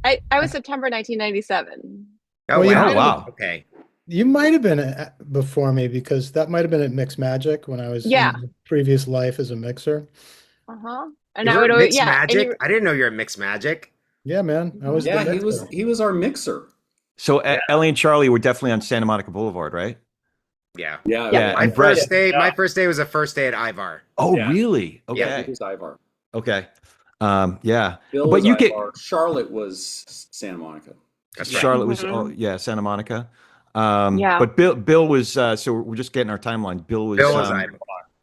I was September 1997. Oh, Well, you wow. Oh, might have wow. Okay. you might have been before me because that might have been at Mix Magic when I was in Yeah. my previous life as a mixer. Uh-huh. And You I were would at always, Mixed yeah, and Magic? you I didn't know you were at Mixed Magic. Yeah, man, I was mhm. the Yeah, he was mixer. he was our mixer. So Yeah. Ellie and Charlie were definitely on Santa Monica Boulevard, right? Yeah. Yeah, Yeah. Yeah, yeah, and My Brett. first day, yeah, my first day was the first day at Ivar. Oh, yeah. really? Yep. Yeah, he Okay. was Ivar. Okay. Yeah. Bill But was you get Ivar. Charlotte was Santa Monica. That's right. Charlotte was, oh Mhm. yeah, Santa Monica. Yeah. But Bill was so we're just getting our timeline. Bill was Ivar.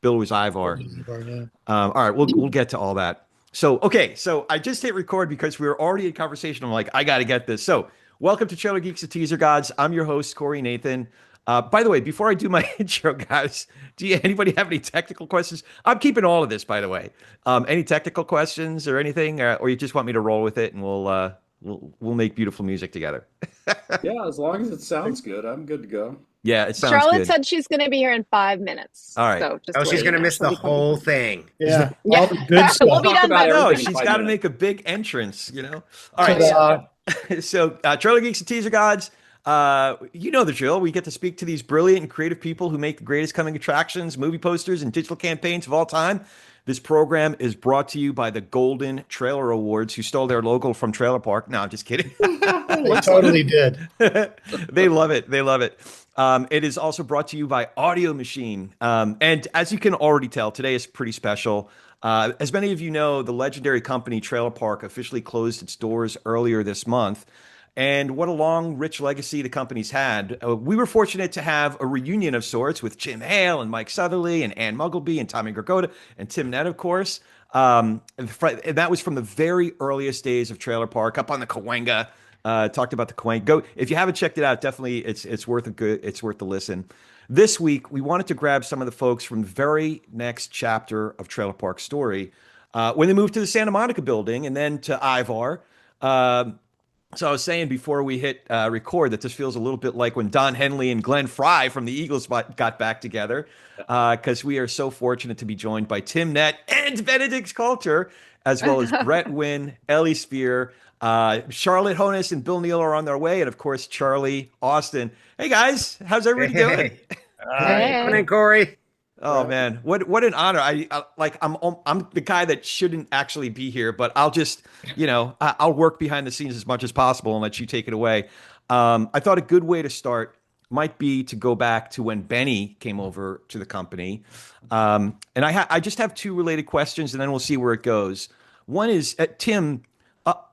Bill was Ivar. Yeah. All right, we'll get to all that. So okay, so I just hit record because we were already in conversation. I'm like, I got to get this. So welcome to Trailer Geeks and Teaser Gods. I'm your host Corey Nathan. By the way, before I do my intro, guys, anybody have any technical questions? I'm keeping all of this, by the way. Any technical questions or anything, or you just want me to roll with it and we'll make beautiful music together. Yeah, as long as it sounds good, I'm good to go. Yeah, it sounds Charlotte good. said she's going to be here in 5 minutes. All right. So just Oh, to let she's you gonna know, miss she'll the be coming. whole thing. Yeah, Yeah. all the good We'll stuff. be Talk done by about then. No, everything in she's five got to minutes. make a big entrance, you know? All So, right. Yeah. Trailer Geeks and Teaser Gods, you know the drill. We get to speak to these brilliant and creative people who make the greatest coming attractions, movie posters, and digital campaigns of all time. This program is brought to you by the Golden Trailer Awards, who stole their logo from Trailer Park. No, I'm just kidding. they totally did. They love it. They love it. It is also brought to you by Audio Machine. And as you can already tell, today is pretty special. As many of you know, the legendary company Trailer Park officially closed its doors earlier this month. And what a long, rich legacy the company's had. We were fortunate to have a reunion of sorts with Jim Hale and Mike Southerly and Ann Muggleby and Tommy Gregotta and Tim Nett, of course. And that was from the very earliest days of Trailer Park up on the Cahuenga. Talked about the Cahuenga. Go if you haven't checked it out. Definitely, it's worth it's worth the listen. This week, we wanted to grab some of the folks from the very next chapter of Trailer Park's story when they moved to the Santa Monica building and then to Ivar. So I was saying before we hit record that this feels a little bit like when Don Henley and Glenn Fry from the Eagles got back together, because we are so fortunate to be joined by Tim Nett and Benedict Coulter, as well as Brett Winn, Ellie Speare, Charlotte Honess, and Bill Neal are on their way, and of course Charlie Austin. Hey guys, how's everybody doing? Hey, Hey. morning, Corey. Oh man, what an honor! I'm the guy that shouldn't actually be here, but I'll just I'll work behind the scenes as much as possible and let you take it away. I thought a good way to start might be to go back to when Benny came over to the company, and I just have two related questions, and then we'll see where it goes. One is Tim.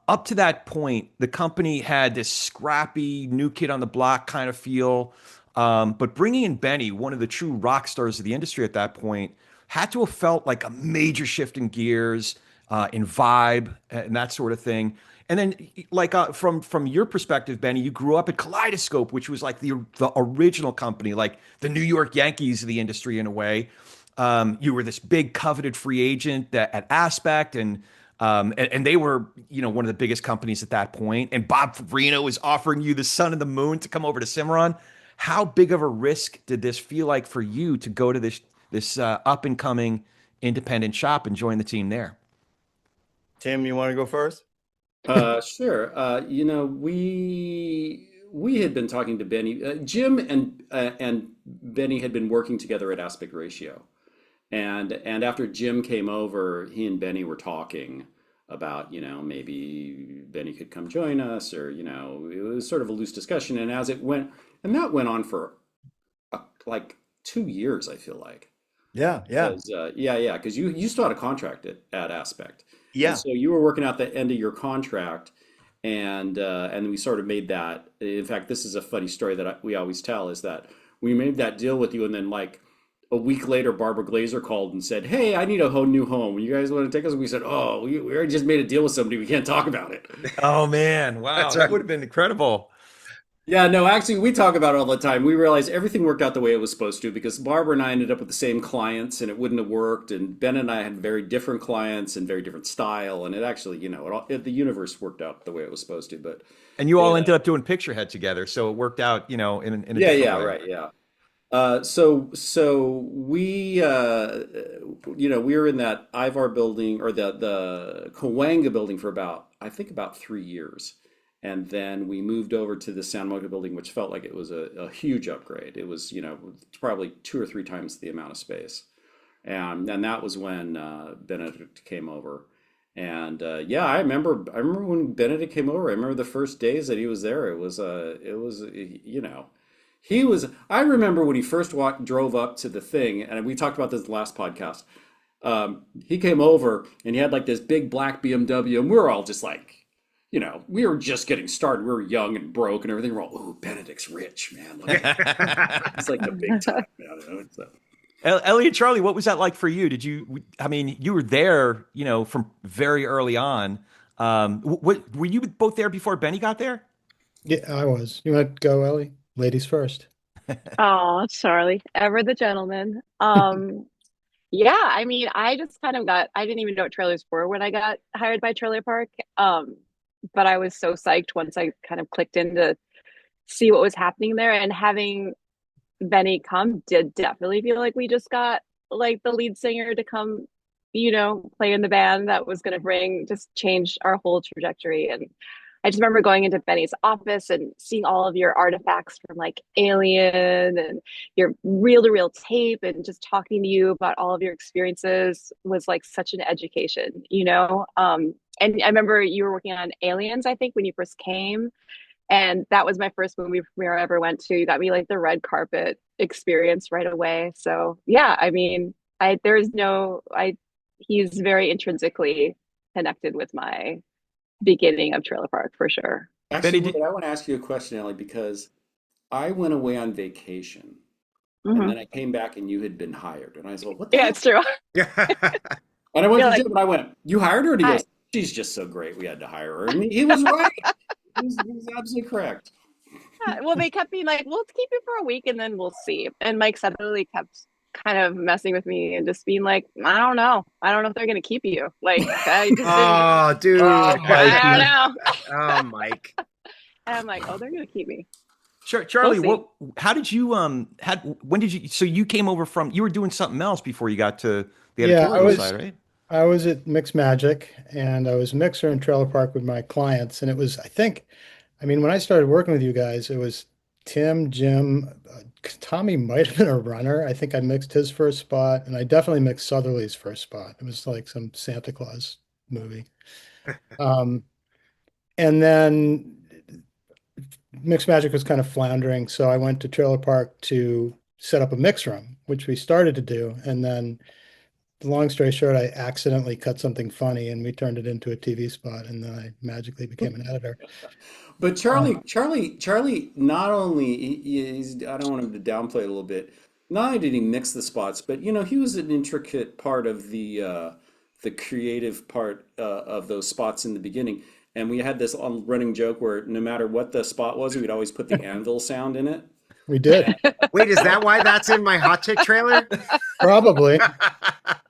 Up to that point, the company had this scrappy, new kid on the block kind of feel. But bringing in Benny, one of the true rock stars of the industry at that point, had to have felt like a major shift in gears, in vibe, and that sort of thing. And then, like from your perspective, Benny, you grew up at Kaleidoscope, which was like the original company, like the New York Yankees of the industry in a way. You were this big coveted free agent at Aspect, and they were, one of the biggest companies at that point. And Bob Fabrino was offering you the sun and the moon to come over to Cimarron. How big of a risk did this feel like for you to go to this up and coming independent shop and join the team there? Tim, you want to go first? Sure. We had been talking to Benny. Jim and Benny had been working together at Aspect Ratio, and after Jim came over, he and Benny were talking about maybe Benny could come join us, or it was sort of a loose discussion. And as it went, and that went on for like 2 years, I feel like. Yeah, yeah, Because you still had a contract at Aspect, and yeah. so you were working out the end of your contract, and we sort of made that. In fact, this is a funny story that we always tell, is that we made that deal with you, and then like a week later, Barbara Glazer called and said, "Hey, I need a whole new home. You guys want to take us?" And we said, "Oh, we already just made a deal with somebody. We can't talk about it." Oh man, wow, That's that right. would have been incredible. Yeah, no, actually, we talk about it all the time. We realized everything worked out the way it was supposed to, because Barbara and I ended up with the same clients, and it wouldn't have worked. And Ben and I had very different clients and very different style, and it actually, the universe worked out the way it was supposed to. But And you all yeah, ended up doing Picture Head together, so it worked out, in a yeah, different yeah, way. right, yeah. So we, we were in that Ivar building, or the Cahuenga building, for about, I think, about 3 years. And then we moved over to the Santa Monica building, which felt like it was a huge upgrade. It was, probably 2 or 3 times the amount of space. And that was when Benedict came over. And yeah, I remember when Benedict came over. I remember the first days that he was there. I remember when he first drove up to the thing, and we talked about this in the last podcast. He came over and he had like this big black BMW, and we were all just like, we were just getting started. We were young and broke and everything. We're all, oh, Benedict's rich, man. It's like the big time, So. Ellie and Charlie, what was that like for you? You were there, from very early on. Were you both there before Benny got there? Yeah, I was. You want to go, Ellie? Ladies first. Oh, Charlie, ever the gentleman. Yeah, I mean, I just kind of I didn't even know what trailers were when I got hired by Trailer Park. But I was so psyched once I kind of clicked in to see what was happening there, and having Benny come did definitely feel like we just got like the lead singer to come, play in the band that was going to just change our whole trajectory. And I just remember going into Benny's office and seeing all of your artifacts from like Alien and your reel-to-reel tape, and just talking to you about all of your experiences was like such an education, And I remember you were working on Aliens, I think, when you first came. And that was my first movie premiere I ever went to. You got me like the red carpet experience right away. So yeah, I mean, he's very intrinsically connected with my beginning of Trailer Park for sure. Actually, I want to ask you a question, Ellie, because I went away on vacation, Mm-hmm. and then I came back and you had been hired, and I was like, "What the?" Yeah, heck? it's true. And I went You're to like, Jim and I went, "You hired her?" And he goes, "She's just so great. We had to hire her." And he was right. He was absolutely correct. Well, they kept being like, "We'll keep you for a week and then we'll see." And Mike suddenly kept kind of messing with me and just being like, "I don't know if they're gonna keep you." Like, I just Oh, dude. I don't know. Oh, Mike. And I'm like, "Oh, they're gonna keep me." Sure, Charlie. We'll How did you when did you? So you came over you were doing something else before you got to the Yeah, editorial side, right? I was at Mix Magic, and I was a mixer in Trailer Park with my clients. And it was, when I started working with you guys, it was Tim, Jim, Tommy might have been a runner. I think I mixed his first spot, and I definitely mixed Southerly's first spot. It was like some Santa Claus movie. And then Mix Magic was kind of floundering, so I went to Trailer Park to set up a mix room, which we started to do, and then long story short, I accidentally cut something funny and we turned it into a TV spot, and then I magically became an editor. But Charlie, not only I don't want him to downplay a little bit. Not only did he mix the spots, but he was an intricate part of the creative part of those spots in the beginning. And we had this running joke where no matter what the spot was, we'd always put the anvil sound in it. We did. Wait, is that why that's in my Hot Chick trailer? Probably.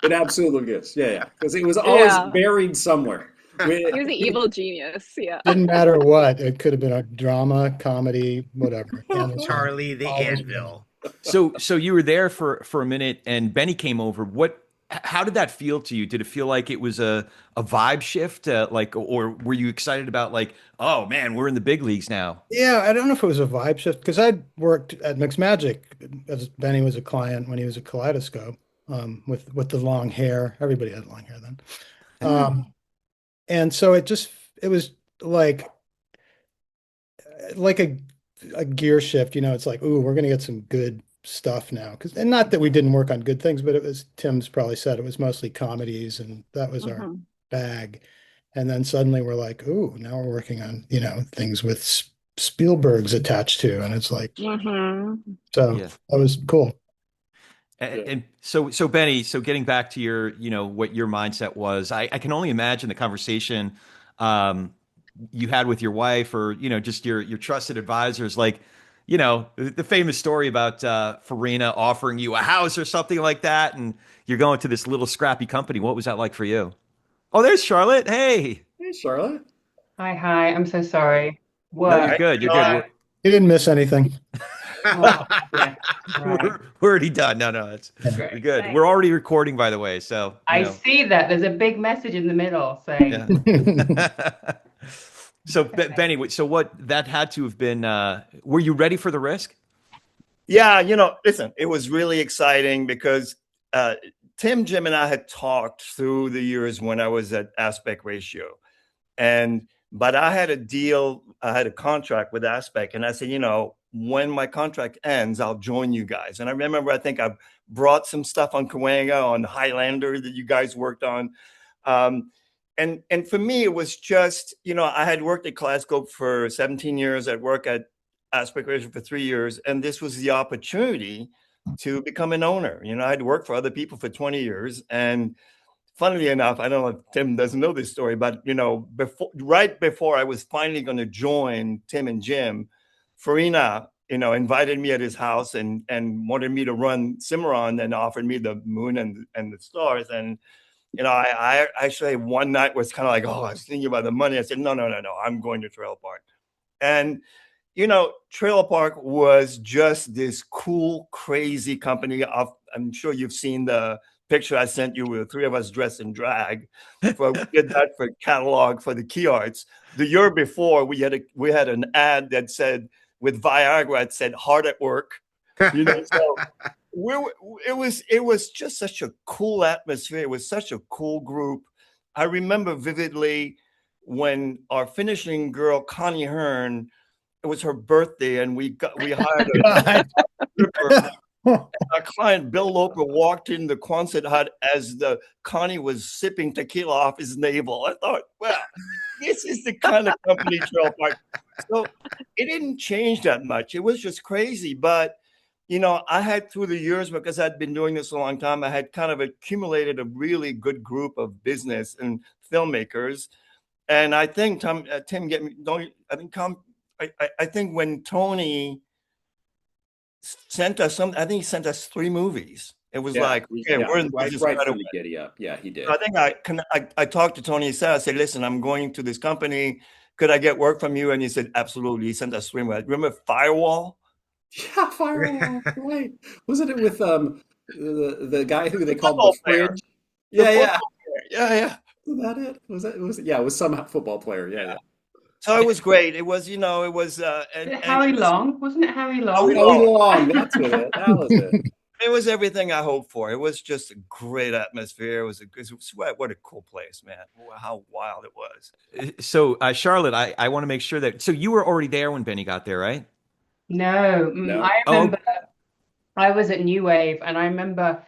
It absolutely is. Yeah. Because it was always buried somewhere. He was an evil genius. Yeah. Didn't matter what. It could have been a drama, comedy, whatever. Charlie the Anvil. So you were there for a minute, and Benny came over. How did that feel to you? Did it feel like it was a vibe shift, or were you excited about like, oh man, we're in the big leagues now? Yeah, I don't know if it was a vibe shift, because I'd worked at Mix Magic as Benny was a client when he was at Kaleidoscope, with the long hair. Everybody had long hair then. And so it was like a gear shift, it's like, ooh, we're gonna get some good stuff now, and not that we didn't work on good things, but it was, Tim's probably said, it was mostly comedies, and that was our bag. And then suddenly we're like, ooh, now we're working on things with Spielberg's attached to, and it's like, so that was cool. And so Benny, getting back to your what your mindset was, I can only imagine the conversation you had with your wife, or just your trusted advisors, like the famous story about Farina offering you a house or something like that, and you're going to this little scrappy company. What was that like for you? Oh, there's Charlotte. Hey, Charlotte. Hi. I'm so sorry. What? No, you're good. You're good. You didn't miss anything. Oh, yeah, right. We're already done. No, it's you're good. Thanks. We're already recording, by the way. So I see that there's a big message in the middle saying. Yeah. So Benny, so what that had to have been? Were you ready for the risk? Yeah, listen, it was really exciting because Tim, Jim, and I had talked through the years when I was at Aspect Ratio, but I had a contract with Aspect, and I said, when my contract ends, I'll join you guys. And I remember, I think I brought some stuff on Cahuenga, on Highlander that you guys worked on. And for me, it was just, I had worked at Kaleidoscope for 17 years. I'd worked at Aspect Ratio for 3 years. And this was the opportunity to become an owner. I'd worked for other people for 20 years. And funnily enough, I don't know if Tim doesn't know this story, but, right before I was finally going to join Tim and Jim, Farina, invited me at his house and wanted me to run Cimarron and offered me the moon and the stars. And, I actually one night was kind of like, I was thinking about the money. I said, no, I'm going to Trailer Park. And, Trailer Park was just this cool, crazy company. I'm sure you've seen the picture I sent you with the three of us dressed in drag. We did that for catalog for the Key Arts. The year before, we had an ad that said, with Viagra, it said "hard at work." So it was just such a cool atmosphere. It was such a cool group. I remember vividly when our finishing girl Connie Hearn, it was her birthday, and we hired a stripper. Our client Bill Loper walked in the Quonset hut as Connie was sipping tequila off his navel. I thought, well, this is the kind of company Trailer Park. So it didn't change that much. It was just crazy. But, I had through the years, because I'd been doing this a long time, I had kind of accumulated a really good group of business and filmmakers. And I think, Tim, get me, don't, I think, I think when Tony sent us I think he sent us 3 movies. It was we're in right from the giddy up. Yeah, he did. I think I talked to Tony. I said, listen, I'm going to this company. Could I get work from you? And he said, absolutely. He sent us 3 movies. Remember Firewall? Yeah, Firewall. Right. Wasn't it with the guy who they called the Fridge? Yeah. Was that it? It was some football player. Yeah. So it was great. It was, it was Howie Long? Wasn't it Howie Long? Howie Long. That's what that was it. It was everything I hoped for. It was just a great atmosphere. What a cool place, man. How wild it was. So, Charlotte, I want to make sure so you were already there when Benny got there, right? No. I remember I was at New Wave, and I remember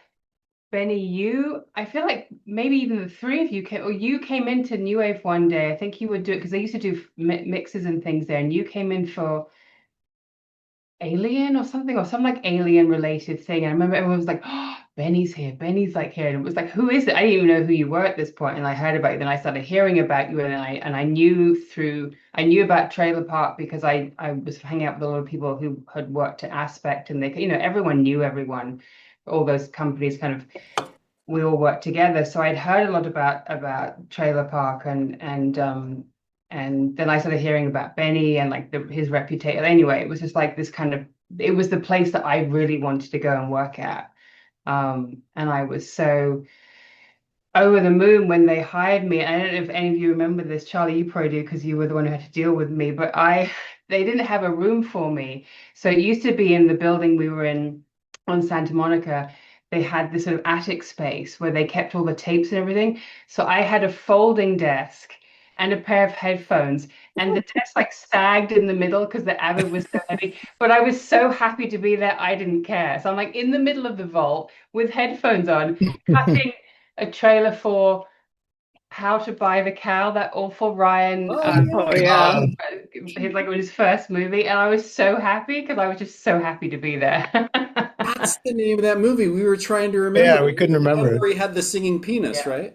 Benny, I feel like maybe even the 3 of you came into New Wave one day. I think you would do it because they used to do mixes and things there, and you came in for Alien or something, or some like alien related thing. And I remember everyone was like, oh, Benny's here, Benny's like here. And it was like, who is it? I didn't even know who you were at this point. And I heard about you. Then I started hearing about you, and I knew about Trailer Park because I was hanging out with a lot of people who had worked at Aspect, and they, everyone knew everyone. All those companies we all worked together. So I'd heard a lot about Trailer Park, and then I started hearing about Benny and like his reputation. Anyway, it was just like this it was the place that I really wanted to go and work at. And I was so over the moon when they hired me. I don't know if any of you remember this, Charlie, you probably do because you were the one who had to deal with me, but they didn't have a room for me. So it used to be in the building we were in on Santa Monica. They had this sort of attic space where they kept all the tapes and everything. So I had a folding desk and a pair of headphones, and the desk like sagged in the middle because the Avid was so heavy. But I was so happy to be there, I didn't care. So I'm like in the middle of the vault with headphones on, cutting a trailer for How to Buy the Cow, that awful Ryan. His first movie, and I was so happy because I was just so happy to be there. That's the name of that movie. We were trying to remember. Yeah, we couldn't remember. Where he had the singing penis, right?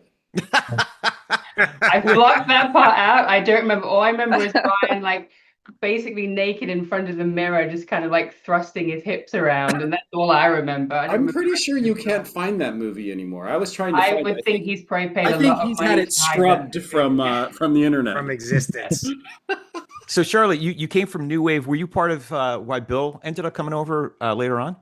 I blocked that part out. I don't remember. All I remember is Ryan like basically naked in front of the mirror, just kind of like thrusting his hips around, and that's all I remember. I'm pretty sure you can't find that movie anymore. I was trying to find it. I would think he's probably paid I a think lot of he's money had it to hide scrubbed from the internet. From existence. So, Charlotte, you came from New Wave. Were you part of why Bill ended up coming over later on?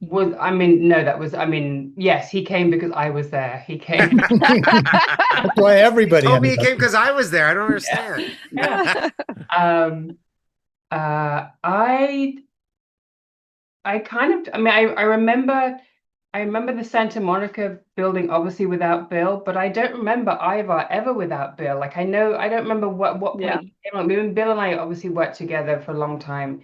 Was I mean, no, that was I mean, yes, he came because I was there. He came. That's why everybody Told me he ended came up. because I was there. I don't Yeah. understand. Yeah. Um, uh, I I kind of I mean I remember the Santa Monica building obviously without Bill, but I don't remember Ivar ever without Bill. Like I don't remember what Yeah. point he came on. I mean, Bill and I obviously worked together for a long time.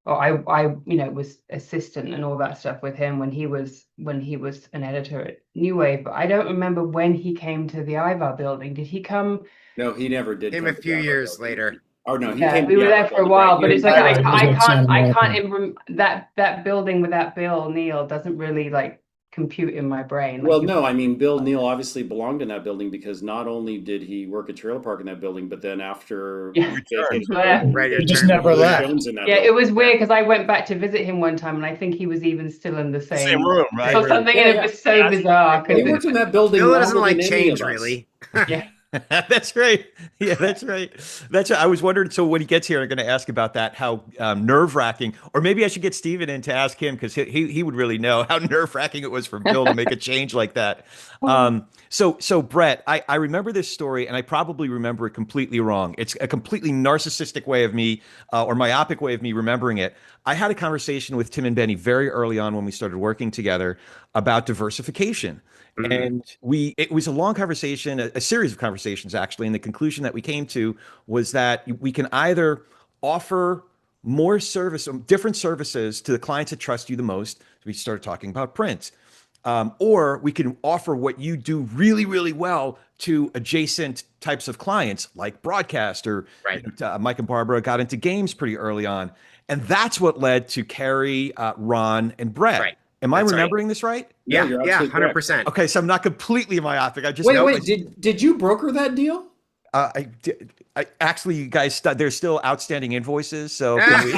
Or I was assistant and all that stuff with him when he was an editor at New Wave, but I don't remember when he came to the Ivar building. Did he come? No, he never did Came come a to few the Ivar years building. later. Oh no, he Yeah, came to we the were Ivar there for a building, right? while, He but was it's like Ivar was at Santa I Monica. can't even that building without Bill Neal doesn't really like compute in my brain. Well, Like no, I mean, Bill Neal obviously belonged in that building because not only did he work at Trailer Park in that building, but then after yeah, he vacated the yeah. building, Right, He your just turn. never Billy left. Jones in that Yeah, it building. was weird because I went back to visit him one time and I think he was even still in the Same same room, right? or something, Yeah, and it yeah. was so bizarre He because worked it's in that building Bill longer doesn't than like any of change, us. really. yeah. That's right. Yeah, that's right. That's I was wondering. So when he gets here, I'm going to ask about that. How nerve-wracking, or maybe I should get Steven in to ask him because he would really know how nerve-wracking it was for Bill to make a change like that. So Brett, I remember this story, and I probably remember it completely wrong. It's a completely narcissistic way of me, or myopic way of me remembering it. I had a conversation with Tim and Benny very early on when we started working together about diversification. Mhm. And it was a long conversation, a series of conversations actually. And the conclusion that we came to was that we can either offer more service, different services to the clients that trust you the most. So we started talking about print. Or we can offer what you do really, really well to adjacent types of clients like broadcast or Right. Mike and Barbara got into games pretty early on. And that's what led to Carrie, Ron, and Brett. Right. Am I That's right. remembering this right? No, Yeah, you're yeah, absolutely correct. 100%. Okay, so I'm not completely myopic. I just Wait, know wait, did you broker that deal? I did. I actually, you guys, there's still outstanding invoices. So can we?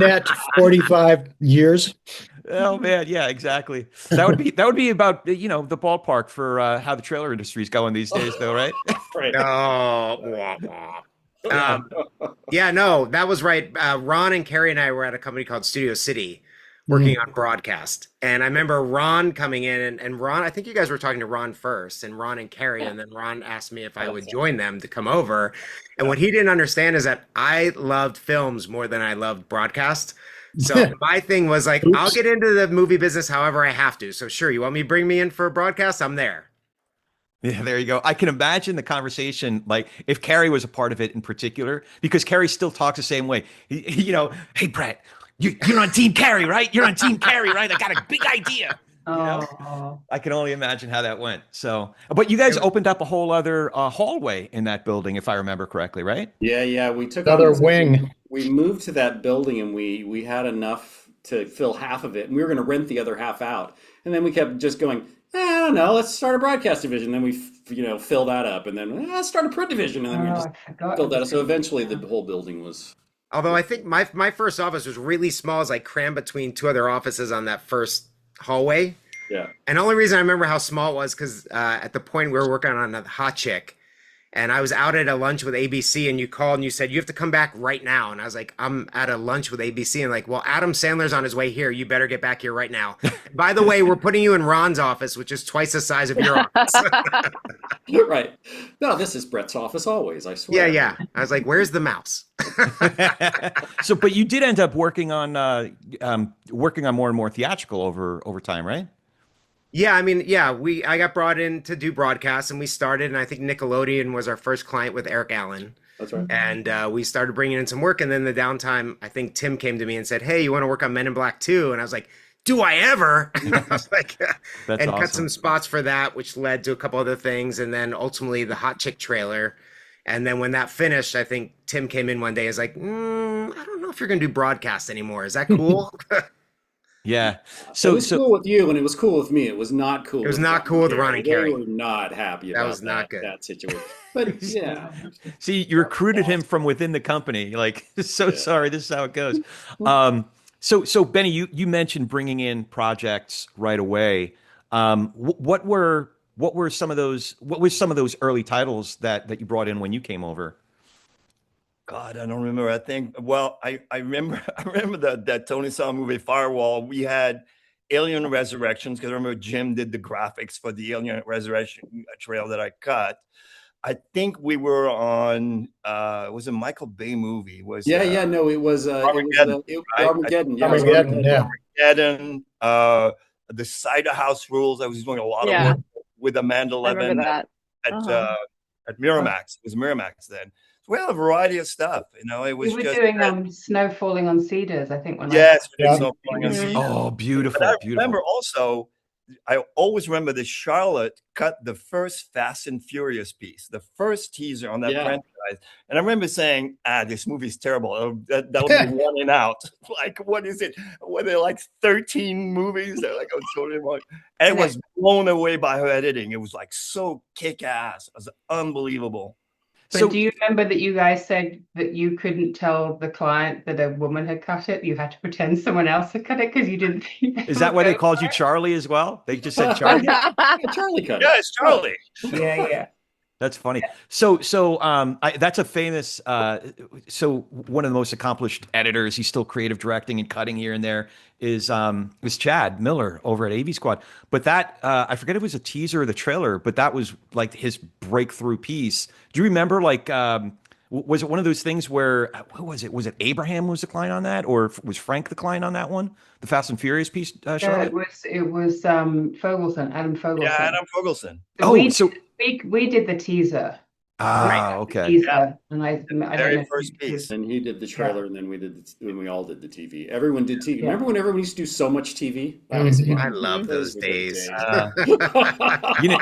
Net 45 years. Oh man, yeah, exactly. That would be about the ballpark for how the trailer industry is going these days, though, right? Right. No. Wah, wah. Yeah, no, that was right. Ron and Carrie and I were at a company called Studio City working on broadcast. And I remember Ron coming in and Ron, I think you guys were talking to Ron first and Ron and Carrie. And then Ron asked me if I would join them to come over. And what he didn't understand is that I loved films more than I loved broadcast. So my thing was like, I'll Oops. get into the movie business however I have to. So sure, you want me to bring me in for a broadcast? I'm there. Yeah, there you go. I can imagine the conversation, like if Carrie was a part of it in particular, because Carrie still talks the same way. Hey Brett, you're on Team Carrie, right? You're on Team Carrie, right? I got a big idea. Oh, I can only imagine how that went. So, but you guys opened up a whole other hallway in that building, if I remember correctly, right? Yeah, we took Another on wing. we moved to that building and we had enough to fill half of it and we were going to rent the other half out. And then we kept just going, I don't know, let's start a broadcast division. Then we fill that up and then let's start a print division and then we just I forgot. filled that up. So eventually the whole building was Although I think my first office was really small, as I crammed between two other offices on that first hallway. yeah. And the only reason I remember how small it was because at the point we were working on a hot chick, and I was out at a lunch with ABC, and you called and you said you have to come back right now, and I was like, I'm at a lunch with ABC, and like, well, Adam Sandler's on his way here. You better get back here right now. By the way, we're putting you in Ron's office, which is twice the size of your office. Right. No, this is Brett's office always, I swear. Yeah. I was like, where's the mouse? So, but you did end up working on more and more theatrical over time, right? Yeah, I mean, yeah, I got brought in to do broadcasts, and we started, and I think Nickelodeon was our first client with Eric Allen. That's right. And we started bringing in some work, and then the downtime, I think Tim came to me and said, "Hey, you want to work on Men in Black 2?" And I was like, "Do I ever?" I was like, That's and cut awesome. some spots for that, which led to a couple other things, and then ultimately the Hot Chick trailer. And then when that finished, I think Tim came in one day, is like, I don't know if you're gonna do broadcast anymore. Is that cool? Yeah. It So, was cool with you and it was cool with me. It was not cool. It was with not cool with Ron and Carrie. They were not happy That about was not good. that situation. But yeah. see, you recruited him from within the company. Like, so Yeah. sorry, this is how it goes. So Benny, you mentioned bringing in projects right away. What were some of those? What were some of those early titles that you brought in when you came over? God, I don't remember. I think, well, I remember I remember that Tony Saw movie Firewall. We had Alien Resurrections because I remember Jim did the graphics for the Alien Resurrection trail that I cut. I think we were on was a Michael Bay movie. Was No, it was Armageddon, right? Armageddon. Yeah, it was Armageddon, yeah. Armageddon, the Cider House Rules. I was doing a lot of Yeah, work with Amanda I remember Levin that. at Uh-huh. at Miramax. It was Miramax then. So we had a variety of stuff. You know, it We was were just doing Snow Falling on Cedars, I think, when I yes, we did Yeah. Snow Falling on Mhm. Cedars. Oh, But beautiful, I beautiful. remember also, I always remember that Charlotte cut the first Fast and Furious piece, the first teaser on that Yeah. franchise. And I remember saying, this movie's terrible. That'll be one and out. Like, what is it? Were there like 13 movies? They're like, oh, totally wrong. And it was blown away by her editing. It was like so kick-ass. It was unbelievable. But So do you remember that you guys said that you couldn't tell the client that a woman had cut it? You had to pretend someone else had cut it because you didn't think they is that would why they go called for you it? Charlie as well? They just said Charlie. Yeah, Charlie cut Yeah, it. it's Charlie. Yeah. That's funny. So that's a famous. So one of the most accomplished editors, he's still creative directing and cutting here and there. Is Chad Miller over at AV Squad? But that I forget if it was a teaser or the trailer, but that was like his breakthrough piece. Do you remember? Like, was it one of those things where who was it? Was it Abraham was the client on that, or was Frank the client on that one? The Fast and Furious piece, Charlotte. It was Fogelson, Adam Fogelson. Yeah, Adam Fogelson. Oh, we so we did the teaser. okay. Teaser, and I don't Very know if first you- piece. And he did the trailer, and then we all did the TV. Everyone did TV. Yeah. Remember when everyone used to do so much TV? That was Mhm. I love those those were good days.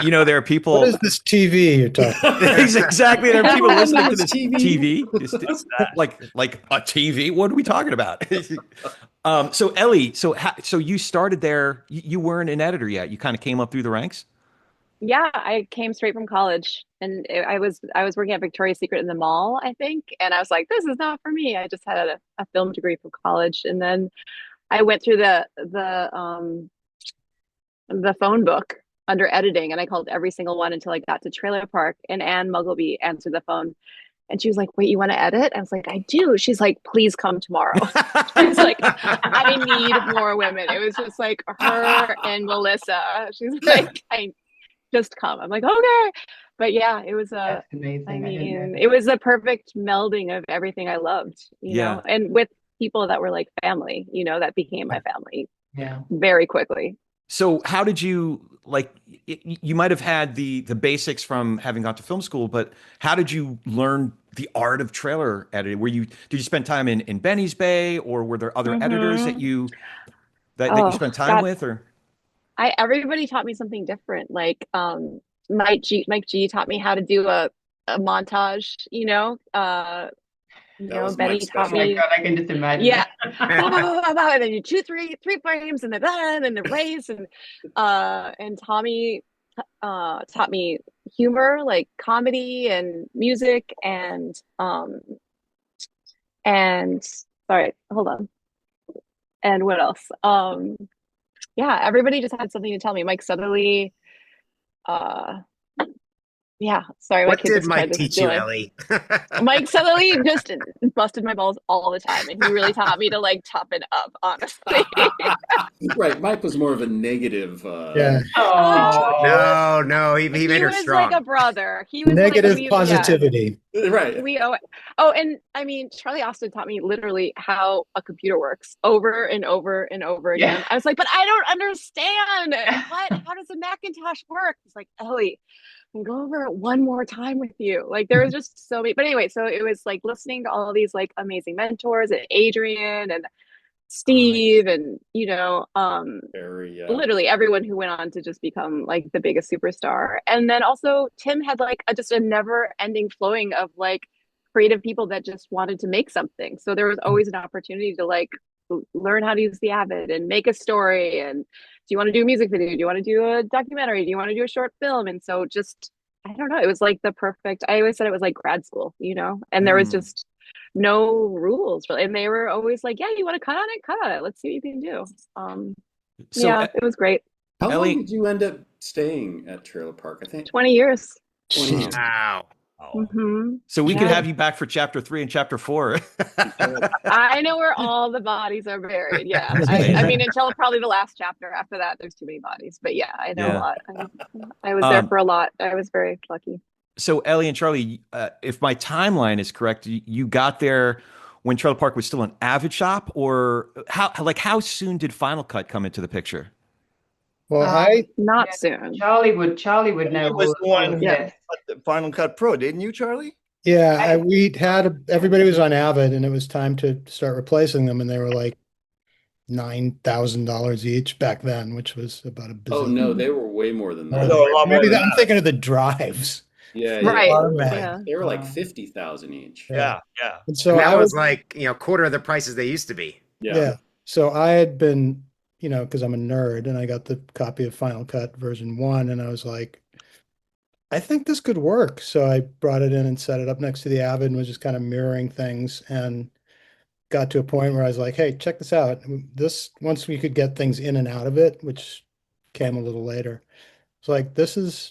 You know there are people. What is this TV you're talking? Exactly. There are people Everyone listening to knows this TV. TV. It's like a TV. What are we talking about? So Ellie, so you started there. You weren't an editor yet. You kind of came up through the ranks. Yeah, I came straight from college, and I was working at Victoria's Secret in the mall, I think, and I was like, this is not for me. I just had a film degree from college, and then I went through the phone book under editing, and I called every single one until I got to Trailer Park, and Anne Muggleby answered the phone, and she was like, wait, you want to edit? I was like, I do. She's like, please come tomorrow. I was like, I need more women. It was just like her and Melissa. She's like, I just come. I'm like, okay. But yeah, it was That's amazing. I I didn't know mean, that. it was a perfect melding of everything I loved, Yeah. and with people that were like family, that became my family Yeah. very quickly. So how did you like? You might have had the basics from having gone to film school, but how did you learn the art of trailer editing? Did you spend time in Benny's Bay, or were there other editors that you spent time God, with, or? Everybody taught me something different. Like Mike G taught me how to do a montage, That was Benny Mike's taught Oh my me. God, I can just imagine. Yeah. Blah, blah, blah, blah, blah, and then you three frames and then that and then the race and Tommy taught me humor, like comedy and music and sorry, hold on. And what else? Yeah, everybody just had something to tell me. Mike Southerly, yeah, sorry, my What kid did just tried Mike to teach steal you, it. Ellie? Mike Southerly just busted my balls all the time, and he really taught me to like toughen up, honestly. Right, Mike was more of a negative. Yeah. Oh. No, he made her was strong. like a brother. He was Negative like positivity. Right. We owe it. Oh, and I mean, Charlie Austin taught me literally how a computer works over and over and over again. Yeah. I was like, but I don't understand. How does a Macintosh work? It's like, Ellie, I can go over it one more time with you. Like there was just so many. But anyway, so it was like listening to all these like amazing mentors and Adrian and Steve and literally everyone who went on to just become like the biggest superstar. And then also Tim had like just a never ending flowing of like creative people that just wanted to make something. So there was always an opportunity to like learn how to use the Avid and make a story. And do you want to do a music video? Do you want to do a documentary? Do you want to do a short film? And so just, I don't know, it was like the perfect, I always said it was like grad school, and there was just no rules really. And they were always like, yeah, you want to cut on it? Cut on it. Let's see what you can do. So, yeah, it was great. How Ellie- long did you end up staying at Trailer Park? I think 20 years. 20 years. Wow. Mm-hmm. So we could Yeah. have you back for chapter 3 and chapter 4. I know where all the bodies are buried. Yeah. That's I amazing. mean, until probably the last chapter. After that, there's too many bodies. But yeah, I know a Yeah. lot. I was there Um, for a lot. I was very lucky. so Ellie and Charlie, if my timeline is correct, you got there when Trailer Park was still an Avid shop, or how soon did Final Cut come into the picture? Well, Not Yeah, soon. Charlie would know You was the all one of who Yeah. this. got the Final Cut Pro, didn't you, Charlie? yeah, everybody was on Avid, and it was time to start replacing them, and they were like $9,000 each back then, which was about a Oh bazillion. no, they were way more than Oh, that. No, a lot more maybe than I'm that. thinking of the drives. Yeah, Right. Car They were mag. Yeah. they were like 50,000 each. Yeah. And so And that I was was, like, quarter of the prices they used to be. yeah. So I had been, because I'm a nerd, and I got the copy of Final Cut version 1, and I was like, I think this could work. So I brought it in and set it up next to the Avid and was just kind of mirroring things, and got to a point where I was like, hey, check this out. Once we could get things in and out of it, which came a little later, it's like, this is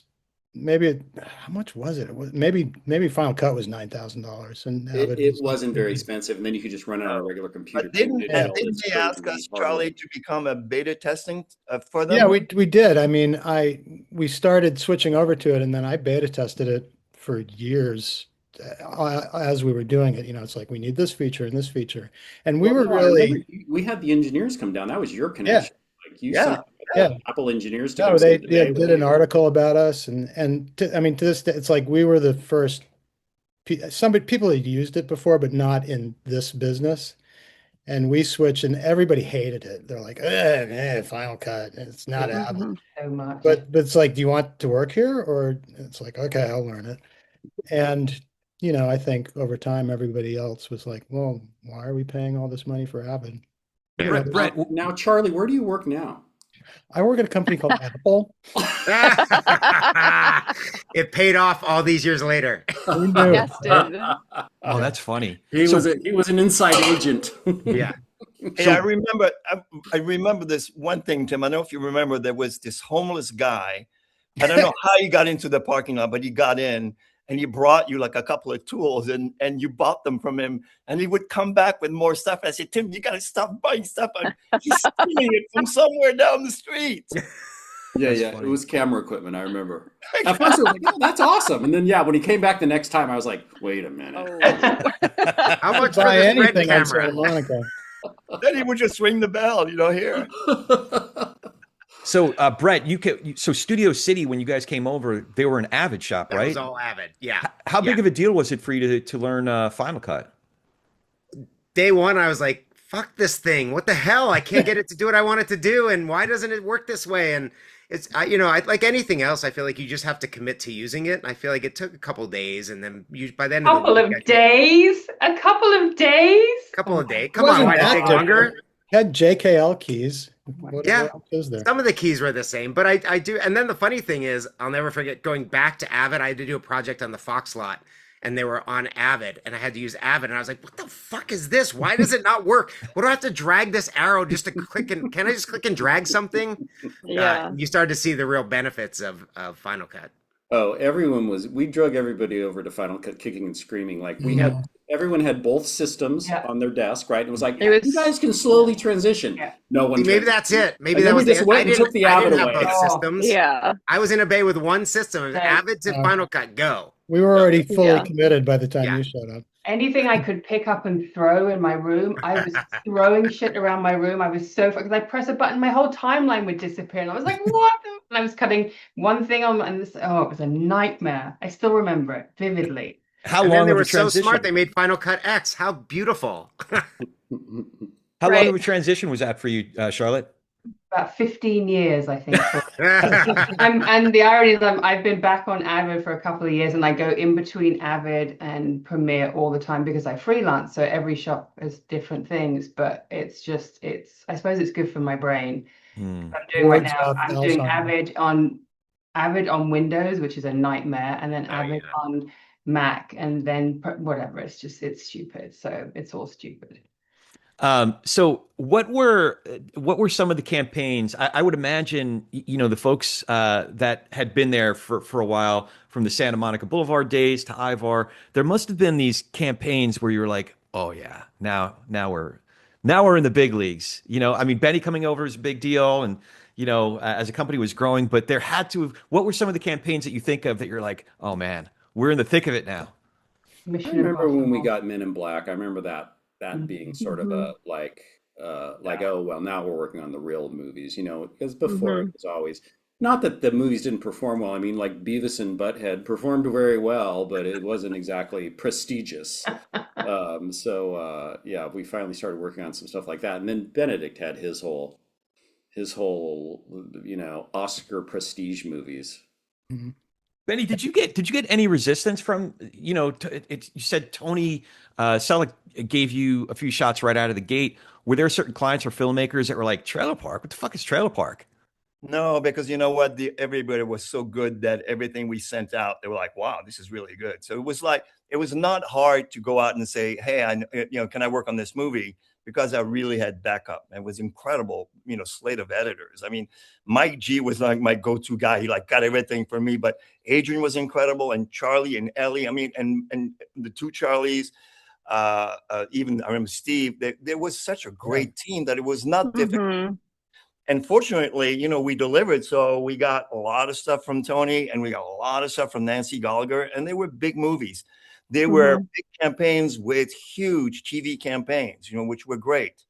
how much was it? It was maybe Final Cut was $9,000, and Avid It was wasn't very expensive, and then you could just run it on a regular computer. But didn't Digital, didn't it's they ask crazy us, hardware. Charlie, to become a beta testing for them? Yeah, we did. I mean, we started switching over to it, and then I beta tested it for years as we were doing it. It's like, we need this feature and this feature, and we Well, were no, I remember really, we had the engineers come down. That was your connection. Like you Yeah. sent yeah. Apple engineers to No, come they save the day with did an you. article about us, I mean, to this day, it's like we were the first. People had used it before, but not in this business. And we switched, and everybody hated it. They're like, Final Cut. It's not Avid. Mhm. So much. But it's like, do you want to work here? Or it's like, okay, I'll learn it. And, I think over time, everybody else was like, well, why are we paying all this money for Avid? Brett, Now, Charlie, where do you work now? I work at a company called Apple. It paid off all these years later. Who knew? Yes, dude. oh, that's funny. He So- was an inside agent. Yeah. Hey, I remember this one thing, Tim. I don't know if you remember, there was this homeless guy. I don't know how he got into the parking lot, but he got in, and he brought you like a couple of tools, and you bought them from him, and he would come back with more stuff. I said, Tim, you got to stop buying stuff. He's stealing it from somewhere down the street. Yeah, funny. it was camera equipment. I remember. At first, I was like, "Oh, that's awesome," and then when he came back the next time, I was like, "Wait a minute." Oh. How much for Buy this red anything on Santa camera? Monica. Then he would just ring the bell, here. So Brett, so Studio City, when you guys came over, they were an Avid shop, That right? was all Avid. Yeah. How big Yeah. of a deal was it for you to learn Final Cut? Day one, I was like, fuck this thing. What the hell? I can't get it to do what I want it to do. And why doesn't it work this way? And I like anything else, I feel like you just have to commit to using it. I feel like it took a couple days, and then by the end of the couple week, of days? A couple of days? couple of days. It Come on, wasn't why did it that take longer? Had JKL keys. What Yeah. else is there? Some of the keys were the same, but I do. And then the funny thing is, I'll never forget going back to Avid. I had to do a project on the Fox lot, and they were on Avid, and I had to use Avid, and I was like, what the fuck is this? Why does it not work? What do I have to drag this arrow just to click, and can I just click and drag something? Yeah. You started to see the real benefits of Final Cut. Oh, we drug everybody over to Final Cut kicking and screaming. Like everyone had both systems Yeah. on their desk, right? And it was like, It was- you guys can slowly transition. Yeah. No one. See, maybe transitioned. that's it. Maybe And that then was we just went and took the I Avid didn't have away. both Oh, systems. Yeah. I was in a bay with one system, Same. Avid to Final Cut, go. We were already fully Yeah. committed by the time Yeah. you showed up. Anything I could pick up and throw in my room, I was throwing shit around my room. I was so because I press a button, my whole timeline would disappear, and I was like, "What?" And I was cutting one thing on, and it was a nightmare. I still remember it vividly. How And then long they of were a so transition? smart, they made Final Cut X. How beautiful. How long Right. of a transition was that for you, Charlotte? About 15 years, I think. And the irony is I've been back on Avid for a couple of years, and I go in between Avid and Premiere all the time because I freelance. So every shop has different things, but I suppose it's good for my brain. Hmm. I'm doing right Words now. out, I'm doing Alzheimer's. Avid on Windows, which is a nightmare, and then Oh, Avid yeah. on Mac, and then whatever. It's stupid. So it's all stupid. So what were some of the campaigns? I would imagine, the folks that had been there for a while, from the Santa Monica Boulevard days to Ivar, there must have been these campaigns where you were like, oh yeah, now we're in the big leagues. I mean, Benny coming over is a big deal, and as a company was growing, but there had to have. What were some of the campaigns that you think of that you're like, oh man, we're in the thick of it now? I Mission remember when we Impossible. got Men in Black. I remember that being sort of Hmm. a like, oh well, now we're working on the real movies, because before it Hmm. was always not that the movies didn't perform well. I mean, like Beavis and Butthead performed very well, but it wasn't exactly prestigious. So yeah, we finally started working on some stuff like that, and then Benedict had his whole Oscar prestige movies. Mhm. Benny, did you get any resistance from you said Tony Selleck gave you a few shots right out of the gate. Were there certain clients or filmmakers that were like, Trailer Park? What the fuck is Trailer Park? No, because you know what? Everybody was so good that everything we sent out, they were like, "Wow, this is really good." So it was like it was not hard to go out and say, "Hey, can I work on this movie?" Because I really had backup. It was incredible, slate of editors. I mean, Mike G was like my go-to guy. He like got everything for me. But Adrian was incredible, and Charlie and Ellie. I mean, and the two Charlies. Even I remember Steve. There was such a Yeah. great team that it was not difficult, Hmm. and fortunately, we delivered. So we got a lot of stuff from Tony and we got a lot of stuff from Nancy Gallagher, and they were big movies. They were Hmm. big campaigns with huge TV campaigns, which were great.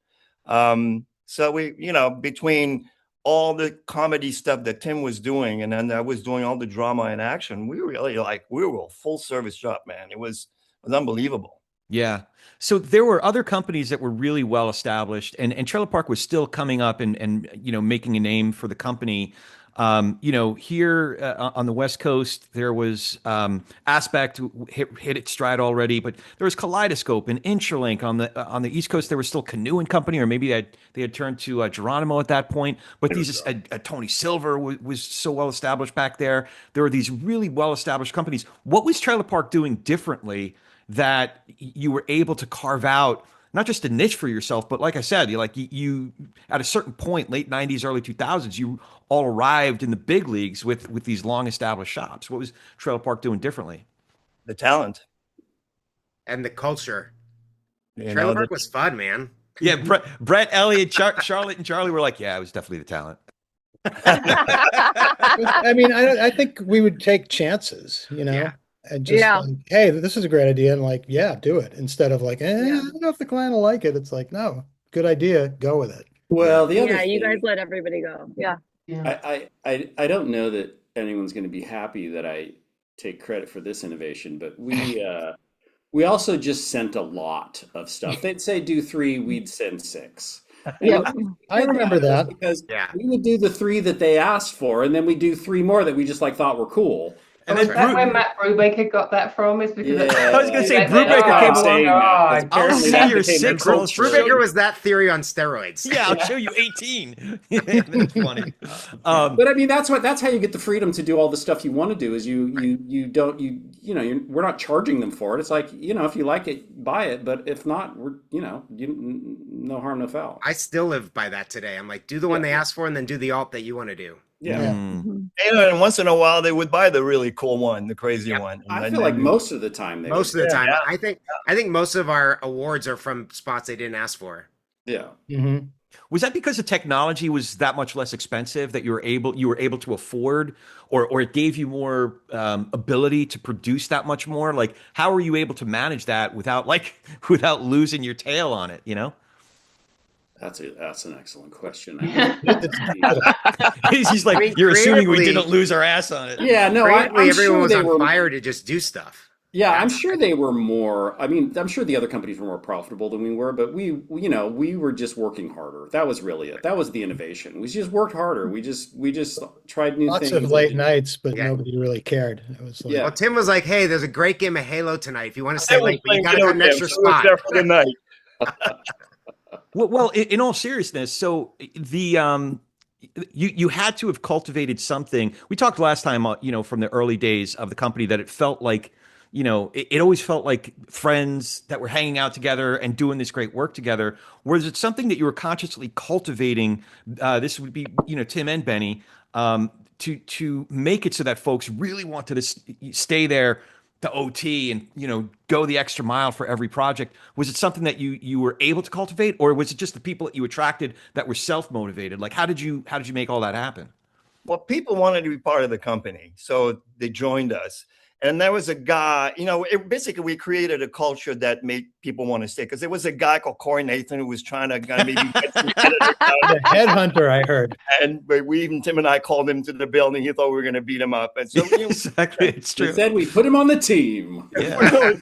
So we, between all the comedy stuff that Tim was doing, and then I was doing all the drama and action, we were a full service job, man. It was unbelievable. Yeah. So there were other companies that were really well established, and Trailer Park was still coming up and making a name for the company. Here on the West Coast, there was Aspect hit its stride already, but there was Kaleidoscope and Intralink on the East Coast. There was still Canoe and Company, or maybe they had turned to Geronimo at that point. But these Tony Silver was so well established back there. There were these really well established companies. What was Trailer Park doing differently that you were able to carve out not just a niche for yourself, but like I said, you at a certain point, late '90s, early 2000s, you all arrived in the big leagues with these long established shops. What was Trailer Park doing differently? The talent, And the culture. you Trailer know, the Park was fun, man. Yeah, Brett, Elliot, Charlotte, and Charlie were like, yeah, it was definitely the talent. I mean, I think we would take chances, Yeah. and just Yeah. like, hey, this is a great idea, and like, yeah, do it instead of like, Yeah. I don't know if the client will like it. It's like, no, good idea, go with it. Well, the other Yeah, you guys thing, let everybody go. Yeah. Yeah. I don't know that anyone's going to be happy that I take credit for this innovation, but we also just sent a lot of stuff. They'd say do three, we'd send six. And Yep. the reason we I did remember was that. because Yeah. we would do the three that they asked for, and then we do three more that we just like thought were cool. And Was then that where Matt Brubaker got that from? Is because Yeah. I was gonna say Like, Brubaker That's why came I'm oh, along. saying that, because God. I'll apparently see that your became the six. I'll culture. show Brubaker was that theory on steroids. Yeah, I'll show you 18. That's funny. But I mean, that's how you get the freedom to do all the stuff you want to do. Is you don't we're not charging them for it. It's like if you like it, buy it. But if not, no harm, no foul. I still live by that today. I'm like, do the one they asked for and then do the alt that you want to do. Yeah. Yeah. Mm. Mhm. And once in a while, they would buy the really cool one, the crazy Yep. one. I And feel like then- most of the time they Most of would. the time, Yeah. I think most of our awards are from spots they didn't ask for. Yeah. Hmm. Was that because the technology was that much less expensive that you were able to afford, or it gave you more ability to produce that much more? Like, how were you able to manage that without losing your tail on it? That's an excellent question. He's like, I mean, you're assuming we creatively- didn't lose our ass on it. Yeah, no, Creatively, I'm everyone sure was they on were. fire to just do stuff. Yeah, I'm That's- sure they were more. I mean, I'm sure the other companies were more profitable than we were, but we were just working harder. That was really it. That was the innovation. We just worked harder. We just tried new Lots things. of late nights, but Yeah. nobody really cared. It was like, Yeah. Well, Tim was like, "Hey, there's a great game of Halo tonight. If you want to I stay was late, but you playing got to video have an games, extra so I was spot." there for the night. Well, in all seriousness, so you had to have cultivated something. We talked last time, from the early days of the company, that it felt like, it always felt like friends that were hanging out together and doing this great work together. Was it something that you were consciously cultivating? This would be, Tim and Benny, to make it so that folks really wanted to stay there to OT and, go the extra mile for every project. Was it something that you were able to cultivate, or was it just the people that you attracted that were self-motivated? Like, how did you make all that happen? Well, people wanted to be part of the company, so they joined us. And there was a guy, basically we created a culture that made people want to stay, because there was a guy called Corey Nathan who was trying to maybe get some editors out. The headhunter, I heard. And Tim and I called him to the building. He thought we were going to beat him up. And so exactly, it's true. We said we put him on the team. Yeah.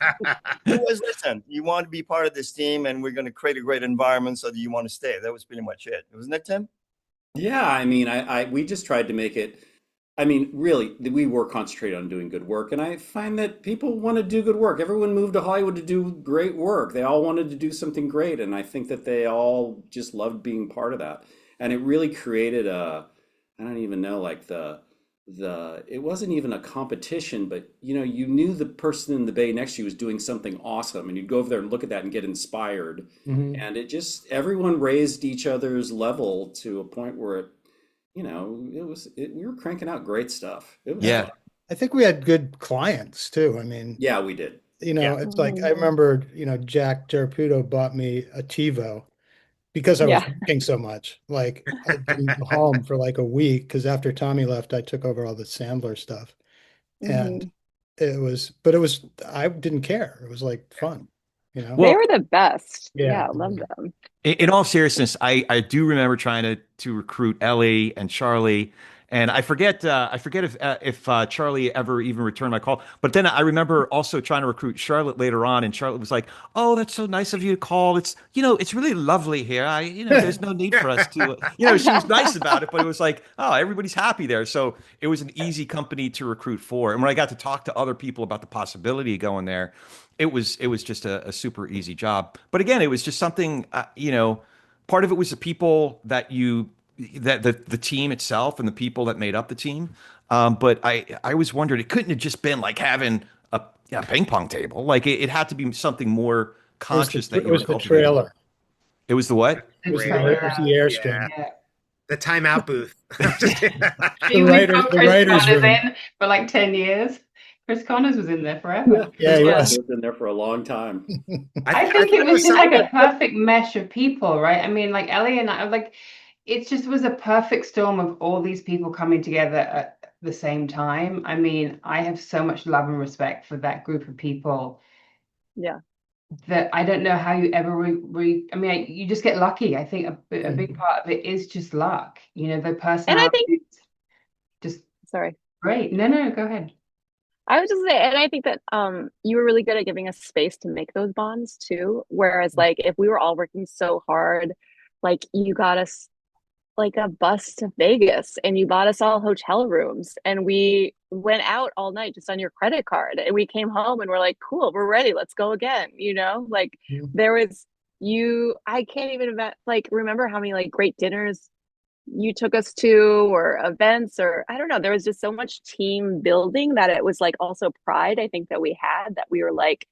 Listen, you want to be part of this team, and we're going to create a great environment so that you want to stay. That was pretty much it. Wasn't it, Tim? Yeah, I mean, we just tried to make it. I mean, really, we were concentrated on doing good work, and I find that people want to do good work. Everyone moved to Hollywood to do great work. They all wanted to do something great, and I think that they all just loved being part of that. And it really created I don't even know, like it wasn't even a competition, but you knew the person in the bay next to you was doing something awesome, and you'd go over there and look at that and get inspired. Mm-hmm. And everyone raised each other's level to a point where we were cranking out great stuff. It was fun. I think we had good clients too. I mean, Yeah, we did. it's like, I remember, Jack Teraputo bought me a TiVo because I was working so much. Like, I didn't go home for like a week, because after Tommy left, I took over all the Sandler stuff. And I didn't care. It was like fun, They were the best. Yeah. I love them. In all seriousness, I do remember trying to recruit Ellie and Charlie, and I forget if Charlie ever even returned my call. But then I remember also trying to recruit Charlotte later on, and Charlotte was like, "Oh, that's so nice of you to call. It's it's really lovely here. There's no need for us to she was nice about it, but it was like, oh, everybody's happy there. So it was an easy company to recruit for. And when I got to talk to other people about the possibility of going there, it was just a super easy job. But again, it was just something, part of it was the people that the team itself and the people that made up the team. But I always wondered, it couldn't have just been like having a ping pong table. Like it had to be something more conscious that you were cultivating. The trailer. It was the what? It was the Airstream. Yeah. The timeout booth. The writers room. In for like 10 years. Chris Connors was in there forever. Yeah, he was in there for a long time. I think it was just like a perfect mesh of people, right? I mean, like Ellie and I, like, it just was a perfect storm of all these people coming together at the same time. I mean, I have so much love and respect for that group of people. Yeah. That I don't know how you ever you just get lucky. I think a big part of it is just luck. The person. And I think just sorry. Great. No, go ahead. I was just saying, and I think that you were really good at giving us space to make those bonds too. Whereas, like, if we were all working so hard, like, you got us like a bus to Vegas, and you bought us all hotel rooms, and we went out all night just on your credit card, and we came home and we're like, cool, we're ready, let's go again. Like there was I can't even remember how many like great dinners you took us to, or events, or I don't know, there was just so much team building that it was like also pride, I think, that we had, that we were like,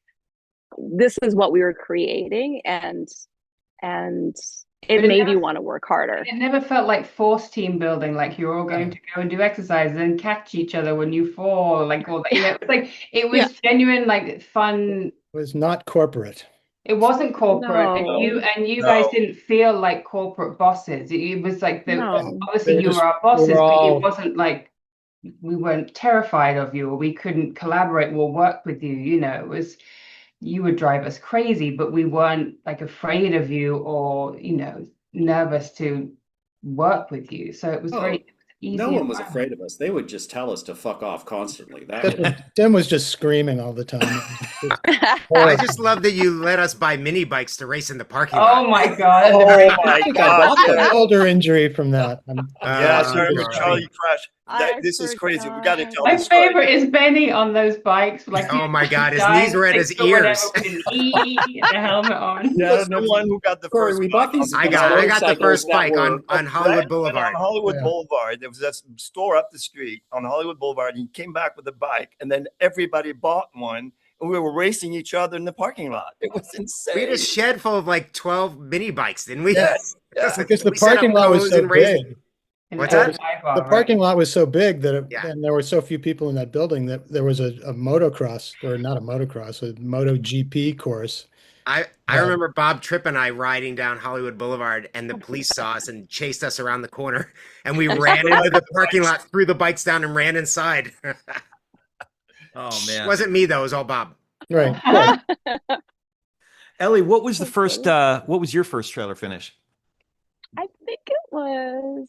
this is what we were creating, and it made you want to work harder. It never felt like forced team building, like you're all going to go and do exercises and catch each other when you fall, like all that. It was genuine, like fun. It was not corporate. It wasn't corporate, No. and you guys didn't feel like corporate bosses. It was like obviously you were our bosses, but it wasn't like we weren't terrified of you, or we couldn't collaborate or work with you. It was, you would drive us crazy, but we weren't like afraid of you or nervous to work with you. So it was very easy. No one was afraid of us. They would just tell us to fuck off constantly. Tim was just screaming all the time. I just love that you let us buy mini bikes to race in the parking lot. Oh my god! Oh my god! Shoulder injury from that. Sorry, Charlie crashed. This is crazy. We got to tell My this story. favorite is Benny on those bikes. Like, oh my god, his knees were at his ears. The helmet on. Yeah, the one who got the first. We bought these. I got the first bike on Hollywood Boulevard. On Hollywood Boulevard, there was that store up the street on Hollywood Boulevard. He came back with a bike, and then everybody bought one. we were racing each other in the parking lot. It was insane. We had a shed full of like 12 mini bikes, didn't we? Yes. It was like, Because the we set up parking lot was cones so and raised- big. What's that? The parking lot was so big that Yeah. and there were so few people in that building that there was a motocross, or not a motocross, a MotoGP course. I remember Bob Tripp and I riding down Hollywood Boulevard, and the police saw us and chased us around the corner, and we ran into the parking lot, threw the bikes down, and ran inside. Oh man. It wasn't me though; it was all Bob. Right. Right. Ellie, what was what was your first trailer finish? I think it was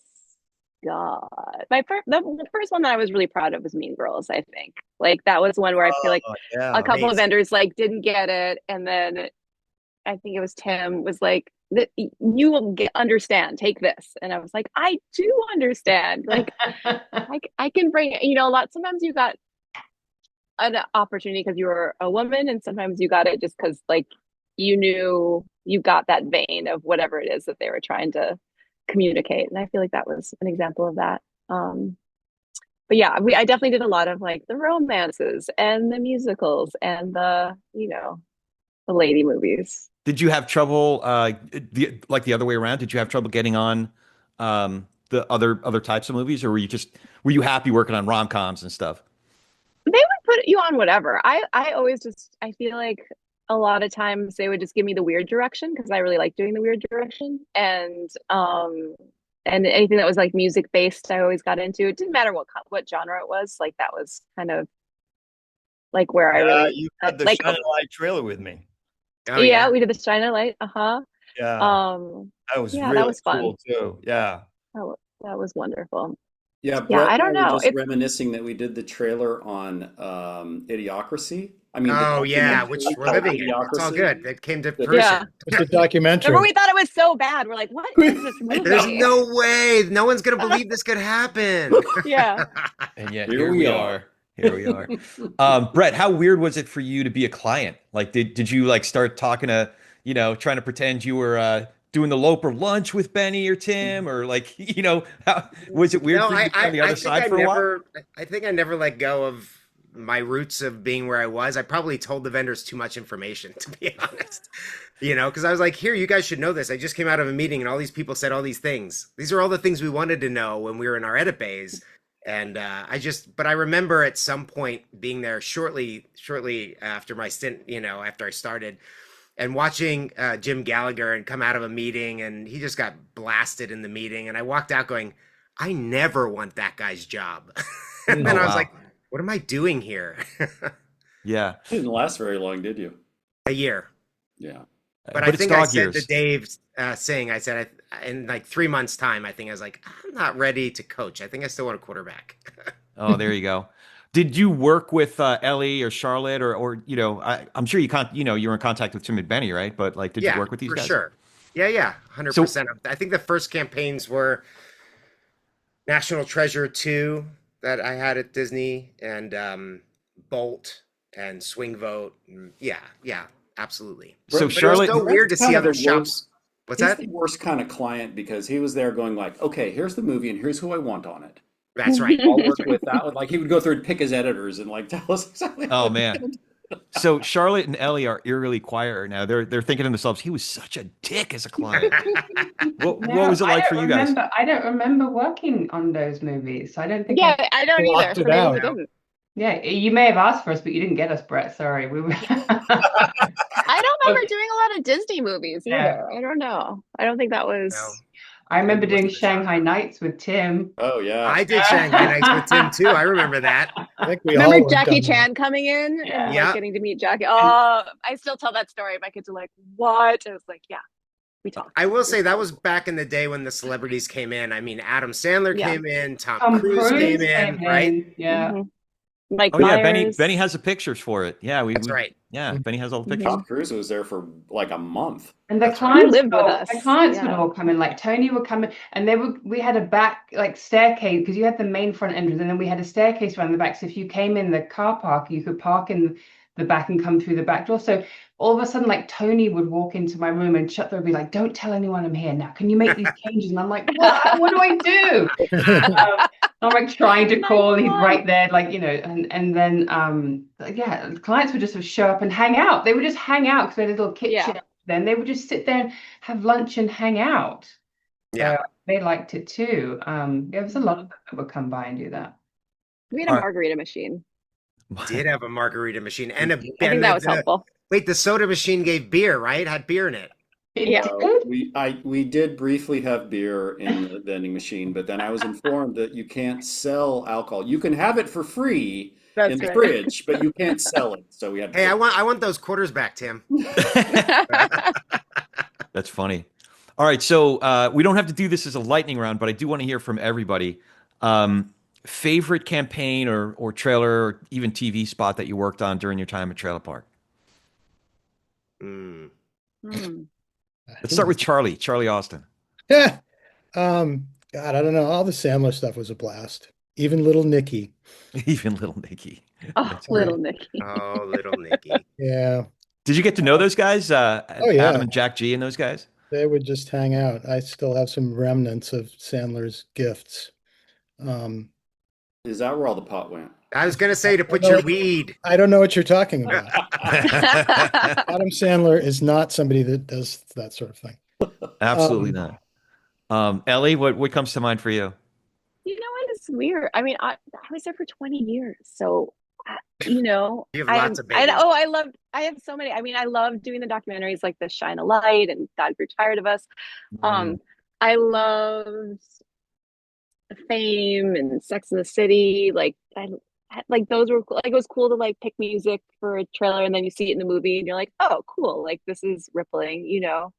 God. The first one that I was really proud of was Mean Girls, I think. Like that was one where I feel like yeah. a couple of Amazing. vendors like didn't get it, and then I think it was Tim was like, you will understand, take this. And I was like, I do understand. Like I can bring, sometimes you got an opportunity because you were a woman, and sometimes you got it just because like you knew you got that vein of whatever it is that they were trying to communicate. And I feel like that was an example of that. But yeah, I definitely did a lot of like the romances and the musicals and the lady movies. Did you have trouble the other way around? Did you have trouble getting on the other types of movies, or were you happy working on rom-coms and stuff? They would put you on whatever. I always I feel like a lot of times they would just give me the weird direction because I really like doing the weird direction, and anything that was like music based I always got into. It didn't matter what genre it was. Like that was kind of like where I really you had the like Shine a Light trailer with me. Oh, yeah, we did the Shine a Light. Yeah. That was yeah, really that was fun. cool too. Yeah. That was wonderful. Yeah, Yeah, Brett I don't and I know. were just reminiscing that we did the trailer on Idiocracy. I mean, the Oh yeah, documentary which we're called living in. It's all Idiocracy. good. It came to Yeah. fruition. It's a documentary. Remember, we thought it was so bad. We're like, what is this movie? There's no way. No one's gonna believe this could happen. Yeah. And yet Here we are. Here we are. Brett, how weird was it for you to be a client? Like, did you like start talking to, trying to pretend you were doing the Loper lunch with Benny or Tim, or like, was it weird No, for you to be on the other side for a while? I think I never let go of my roots of being where I was. I probably told the vendors too much information, to be honest. Because I was like, here, you guys should know this. I just came out of a meeting and all these people said all these things. These are all the things we wanted to know when we were in our edit bays. And but I remember at some point being there shortly after my stint, after I started, and watching Jim Gallagher and come out of a meeting, and he just got blasted in the meeting. And I walked out going, I never want that guy's job. And then I was like, what am I doing here? Yeah. It didn't last very long, did you? A year. Yeah. But I think I said to Dave I said, in like 3 months' time, I think I was like, I'm not ready to coach. I think I still want a quarterback. Oh, there you go. Did you work with Ellie or Charlotte or I'm sure you were in contact with Tim and Benny, right? But like, did you work with these guys? Sure. Yeah, 100%. I think the first campaigns were National Treasure 2 that I had at Disney, and Bolt and Swing Vote. Yeah, absolutely. So but Charlotte, it was so weird to see other shops. What's He's that? the worst kind of client because he was there going like, okay, here's the movie and here's who I want on it. That's right. I'll work with that one. Like he would go through and pick his editors and like tell us exactly. Oh man. So Charlotte and Ellie are eerily quiet right now. They're thinking to themselves, he was such a dick as a client. What was it like for you guys? I don't remember working on those movies. So I don't think I don't either. Blocked it So maybe out. we didn't. Yeah, you may have asked for us, but you didn't get us, Brett. Sorry. We were I don't remember doing a lot of Disney movies either. Yeah. I don't know. I don't think that was. No. I remember doing wasn't the genre. Shanghai Nights with Tim. Oh yeah. I did Shanghai Nights with Tim too. I remember that. I think we Remember all worked Jackie on that. Chan coming in Yeah. and Yeah. like getting to meet Jackie? Oh, I still tell that story. My kids are like, "What?" I was like, "Yeah, we talked." I will say that was back in the day when the celebrities came in. I mean, Adam Sandler Yeah. came in, Tom Tom Cruise came Cruise in, came right? in. Yeah. Mhm. Mike Oh yeah, Myers. Benny has the pictures for it. Yeah, That's right. Yeah, Benny has all the Mhm. pictures. Tom Cruise was there for like a month. And the That's right. clients He lived with us. The clients would Yeah. all come in. Like Tony would come in, and we had a back like staircase because you had the main front entrance, and then we had a staircase around the back. So if you came in the car park, you could park in the back and come through the back door. So all of a sudden, like Tony would walk into my room and shut the door and be like, "Don't tell anyone I'm here now. Can you make these changes?" And I'm like, "What? What do I do?" I'm like trying to call, and he's right there, like, and then yeah, clients would just sort of show up and hang out. They would just hang out because we had a little kitchen. Yeah. Then they would just sit there and have lunch and hang out. Yeah. So they liked it too. There was a lot of them that would come by and do that. We had a All right. margarita machine. Did have a margarita machine and I think that was helpful. wait, the soda machine gave beer, right? Had beer in it. Yeah. We did briefly have beer in the vending machine, but then I was informed that you can't sell alcohol. You can have it for free That's in the right. fridge, but you can't sell it. So we had. Hey, I want those quarters back, Tim. That's funny. All right, so we don't have to do this as a lightning round, but I do want to hear from everybody. Favorite campaign or trailer or even TV spot that you worked on during your time at Trailer Park? Hmm. Let's start with Charlie Austin. Yeah. God, I don't know. All the Sandler stuff was a blast. Even Little Nicky. Even Little Nicky. Oh, That's little great. Nicky. Oh, little Nicky. Yeah. Did you get to know those guys? yeah. Adam and Jack G and those guys? They would just hang out. I still have some remnants of Sandler's gifts. Is that where all the pot went? I was gonna say to put your weed. I don't know what you're talking about. Adam Sandler is not somebody that does that sort of thing. Absolutely not. Ellie, what comes to mind for you? You know what? It's weird. I mean, I was there for 20 years, so You have lots of babies. I have so many. I mean, I love doing the documentaries like the Shine a Light and God Grew Tired of Us. I loved Fame and Sex in the City. Like those were cool. Like it was cool to like pick music for a trailer and then you see it in the movie and you're like, oh, cool. Like this is rippling, you know.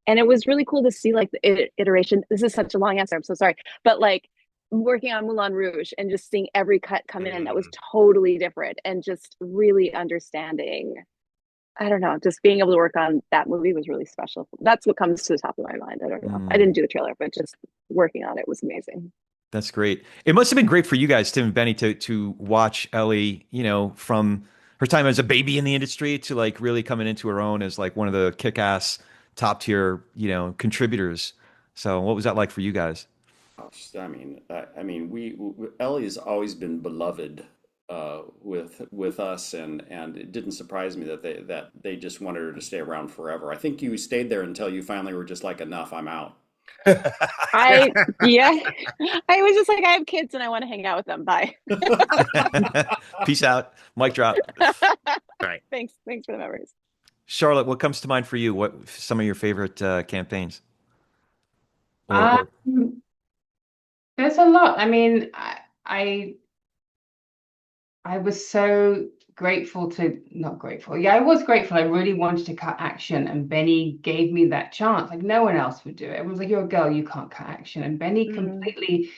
And it was really cool to see like the iteration. This is such a long answer. I'm so sorry, but like working on Moulin Rouge and just seeing every cut come in that was totally different and just really understanding. I don't know, just being able to work on that movie was really special. That's what comes to the top of my mind. I don't know. I didn't do the trailer, but just working on it was amazing. That's great. It must have been great for you guys, Tim and Benny, to watch Ellie, from her time as a baby in the industry to like really coming into her own as like one of the kick-ass top tier, contributors. So what was that like for you guys? I mean, we Ellie has always been beloved with us, and it didn't surprise me that they just wanted her to stay around forever. I think you stayed there until you finally were just like, enough, I'm out. I was just like, I have kids and I want to hang out with them. Bye. Peace out. Mic drop. Right. Thanks for the memories. Charlotte, what comes to mind for you? What some of your favorite campaigns? There's a lot. I mean, I was so grateful not grateful. Yeah, I was grateful. I really wanted to cut action, and Benny gave me that chance. Like no one else would do it. Everyone's like, "You're a girl, you can't cut action." And Benny completely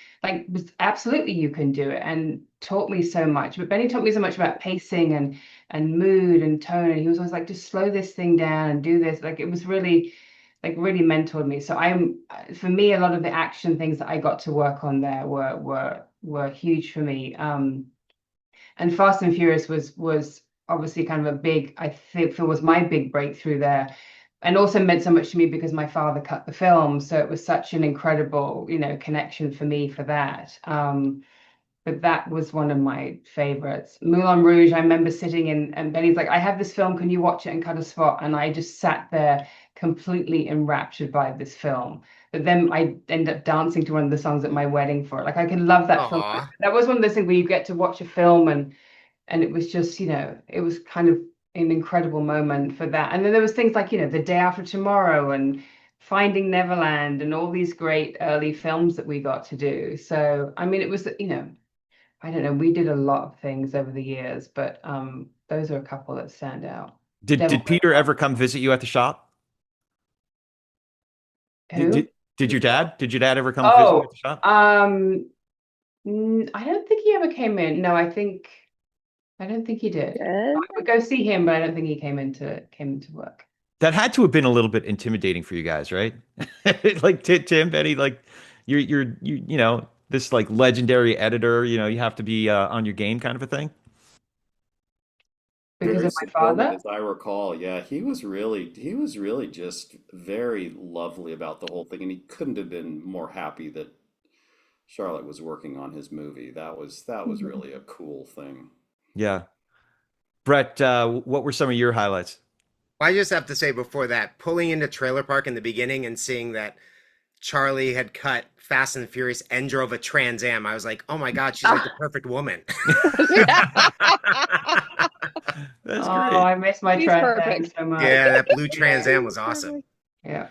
was absolutely, you can do it, and taught me so much. But Benny taught me so much about pacing and mood and tone. And he was always like, "Just slow this thing down and do this." Like it was really mentored me. So for me, a lot of the action things that I got to work on there were huge for me. And Fast and Furious was obviously kind of a big, I think it was my big breakthrough there, and also meant so much to me because my father cut the film. So it was such an incredible, connection for me for that. But that was one of my favorites. Moulin Rouge, I remember sitting in, and Benny's like, "I have this film, can you watch it and cut a spot?" And I just sat there completely enraptured by this film. But then I ended up dancing to one of the songs at my wedding for it. Like I can love that film. That was one of those things where you get to watch a film and it was just, it was kind of an incredible moment for that. And then there was things like, The Day After Tomorrow and Finding Neverland and all these great early films that we got to do. So, I mean, it was, I don't know, we did a lot of things over the years, but those are a couple that stand out. Did Peter ever come visit you at the shop? Who? Did your dad ever come visit you at the shop? I don't think he ever came in. No, I don't think he did. I would go see him, but I don't think he came into work. That had to have been a little bit intimidating for you guys, right? Like Tim, Benny, like you're this like legendary editor, you have to be on your game kind of a thing. because Very of my supportive, father. as I recall. Yeah, he was really just very lovely about the whole thing, and he couldn't have been more happy that Charlotte was working on his movie. That was really a cool thing. Yeah. Brett, what were some of your highlights? I just have to say before that, pulling into Trailer Park in the beginning and seeing that Charlie had cut Fast and Furious and drove a Trans Am, I was like, oh my God, she's like the perfect woman. That's Oh, great. I miss my He's Trans Am perfect. so much. Yeah, that blue Yeah, Trans Am was awesome. yeah.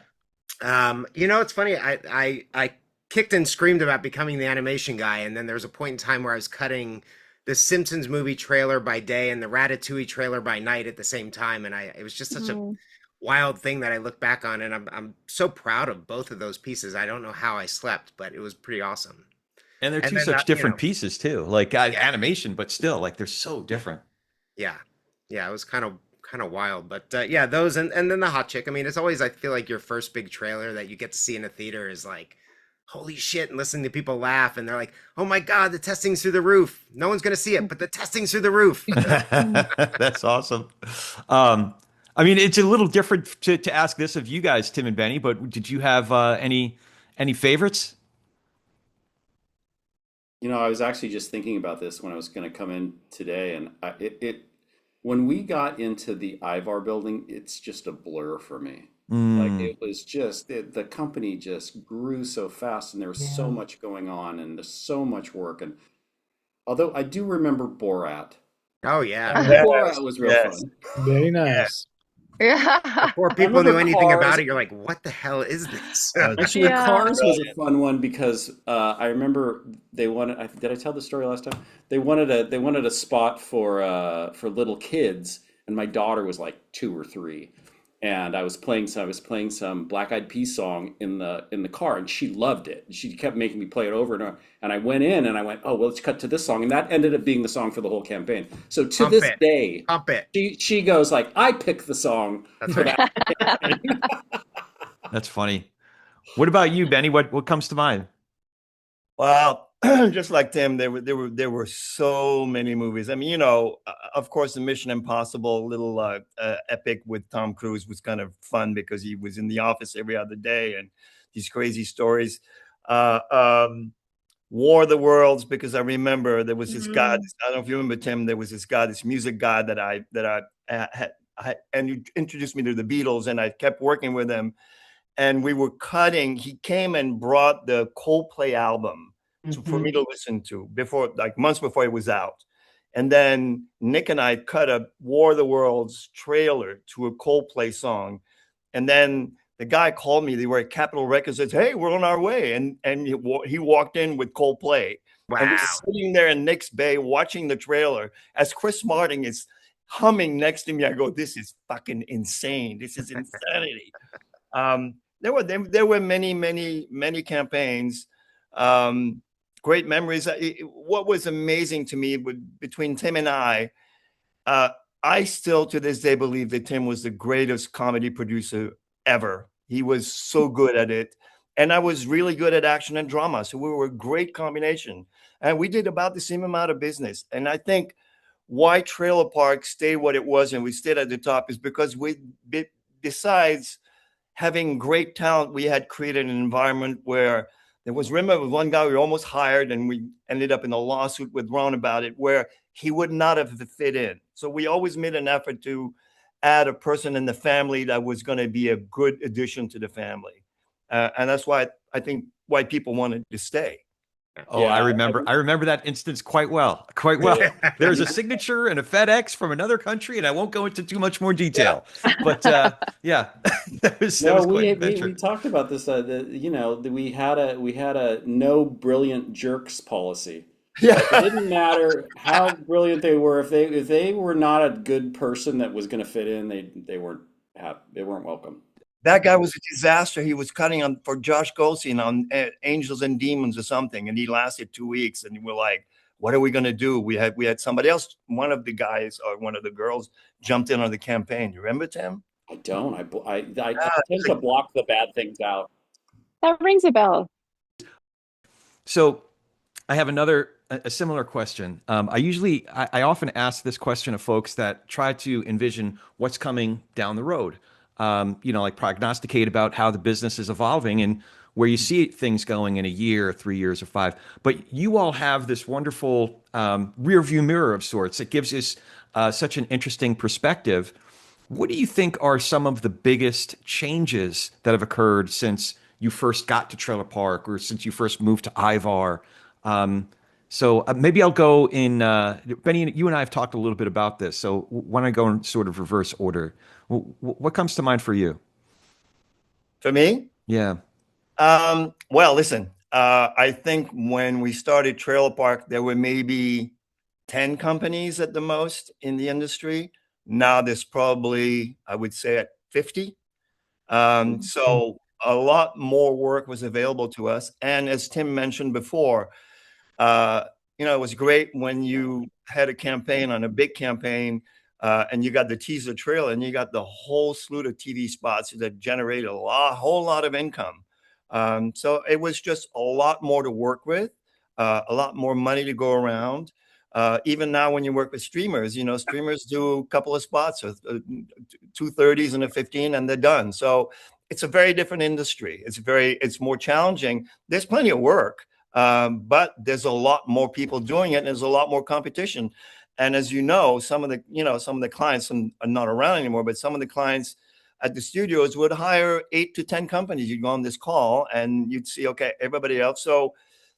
It's funny. I kicked and screamed about becoming the animation guy, and then there was a point in time where I was cutting the Simpsons movie trailer by day and the Ratatouille trailer by night at the same time, and it was just such a Mm. wild thing that I look back on, and I'm so proud of both of those pieces. I don't know how I slept, but it was pretty awesome. And they're And two then such different pieces too. Like yeah, animation, but still, like they're so different. yeah, yeah. It was kind of wild, but yeah, those and then the hot chick. I mean, it's always I feel like your first big trailer that you get to see in a theater is like, holy shit, and listening to people laugh, and they're like, oh my God, the testing's through the roof. No one's gonna see it, but the testing's through the roof. That's awesome. Um, I mean, it's a little different to ask this of you guys, Tim and Benny, but did you have any favorites? I was actually just thinking about this when I was going to come in today, and when we got into the Ivar building, it's just a blur for me. Like Mm, it was just the company just grew so fast, and there was so Yeah. much going on, and there's so much work. And although I do remember Borat, Oh yeah. Borat Yes, was real yes. fun. Very Yeah. nice. Yeah. Before I people knew remember anything about Cars. it, you're like, what the hell is this? Actually, Yeah. Cars was a fun one because I remember they wanted. Did I tell the story last time? They wanted a spot for little kids, and my daughter was like 2 or 3, and I was playing some Black Eyed Peas song in the car, and she loved it. She kept making me play it over and over. And I went in and I went, oh well, let's cut to this song, and that ended up being the song for the whole campaign. So to Pump this it. day, Pump it. she goes like, I picked the song That's for right. that. that's funny. What about you, Benny? What comes to mind? Well, just like Tim, there were so many movies. I mean, of course, the Mission Impossible little epic with Tom Cruise was kind of fun because he was in the office every other day and these crazy stories. Uh, um, War of the Worlds, because I remember there was this guy. I Mm. don't know if you remember Tim. There was this guy, this music guy that I had, and you introduced me to the Beatles, and I kept working with him. And we were cutting. He came and brought the Coldplay album for me Mhm. to listen to before, like months before it was out. And then Nick and I cut a War of the Worlds trailer to a Coldplay song. And then the guy called me. They were at Capitol Records. Says, "Hey, we're on our way." And he walked in with Coldplay, and we're Wow. sitting there in Nick's Bay watching the trailer as Chris Martin is humming next to me. I go, "This is fucking insane. This is insanity." There were many campaigns, um, great memories. What was amazing to me between Tim and uh, I still to this day believe that Tim was the greatest comedy producer ever. He was so good at it, and I was really good at action and drama. So we were a great combination, and we did about the same amount of business. And I think why Trailer Park stayed what it was and we stayed at the top is because besides having great talent, we had created an environment where remember one guy we almost hired and we ended up in a lawsuit with Ron about it, where he would not have fit in. So we always made an effort to add a person in the family that was going to be a good addition to the family. And that's why I think why people wanted to stay. Oh, Yeah, I remember that instance quite well. Quite well. There's a signature and a FedEx from another country, and I won't go into too much more detail. But yeah, that no, was quite we, an we adventure. we talked about this. We had a no brilliant jerks policy. Yeah. Like it didn't matter how brilliant they were. If they were not a good person that was going to fit in, they weren't welcome. That guy was a disaster. He was cutting on for Josh Goldstein on Angels and Demons or something, and he lasted 2 weeks. And we're like, "What are we going to do?" We had somebody else. One of the guys or one of the girls jumped in on the campaign. You remember, Tim? I don't. I Ah, tend to block the bad things out. That rings a bell. So I have another a similar question. I often ask this question of folks that try to envision what's coming down the road. Like prognosticate about how the business is evolving and where you see things going in a year, 3 years, or 5. But you all have this wonderful rear view mirror of sorts that gives us such an interesting perspective. What do you think are some of the biggest changes that have occurred since you first got to Trailer Park or since you first moved to Ivar? Maybe I'll go in, Benny, you and I have talked a little bit about this. So why don't I go in sort of reverse order? What comes to mind for you? For me? Yeah. Well, listen, I think when we started Trailer Park, there were maybe 10 companies at the most in the industry. Now there's probably, I would say, at 50. So a lot more work was available to us. And as Tim mentioned before, it was great when you had a campaign on a big campaign and you got the teaser trailer and you got the whole slew of TV spots that generated whole lot of income. So it was just a lot more to work with, a lot more money to go around. Even now when you work with streamers, streamers do a couple of spots, 230s and a 15, and they're done. So it's a very different industry. It's more challenging. There's plenty of work, but there's a lot more people doing it, and there's a lot more competition. And as you know, some of the clients are not around anymore, but some of the clients at the studios would hire 8 to 10 companies. You'd go on this call and you'd see, okay, everybody else. So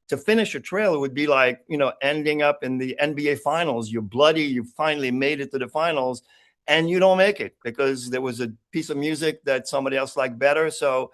to finish a trailer would be like, ending up in the NBA finals. You're bloody. You finally made it to the finals and you don't make it because there was a piece of music that somebody else liked better. So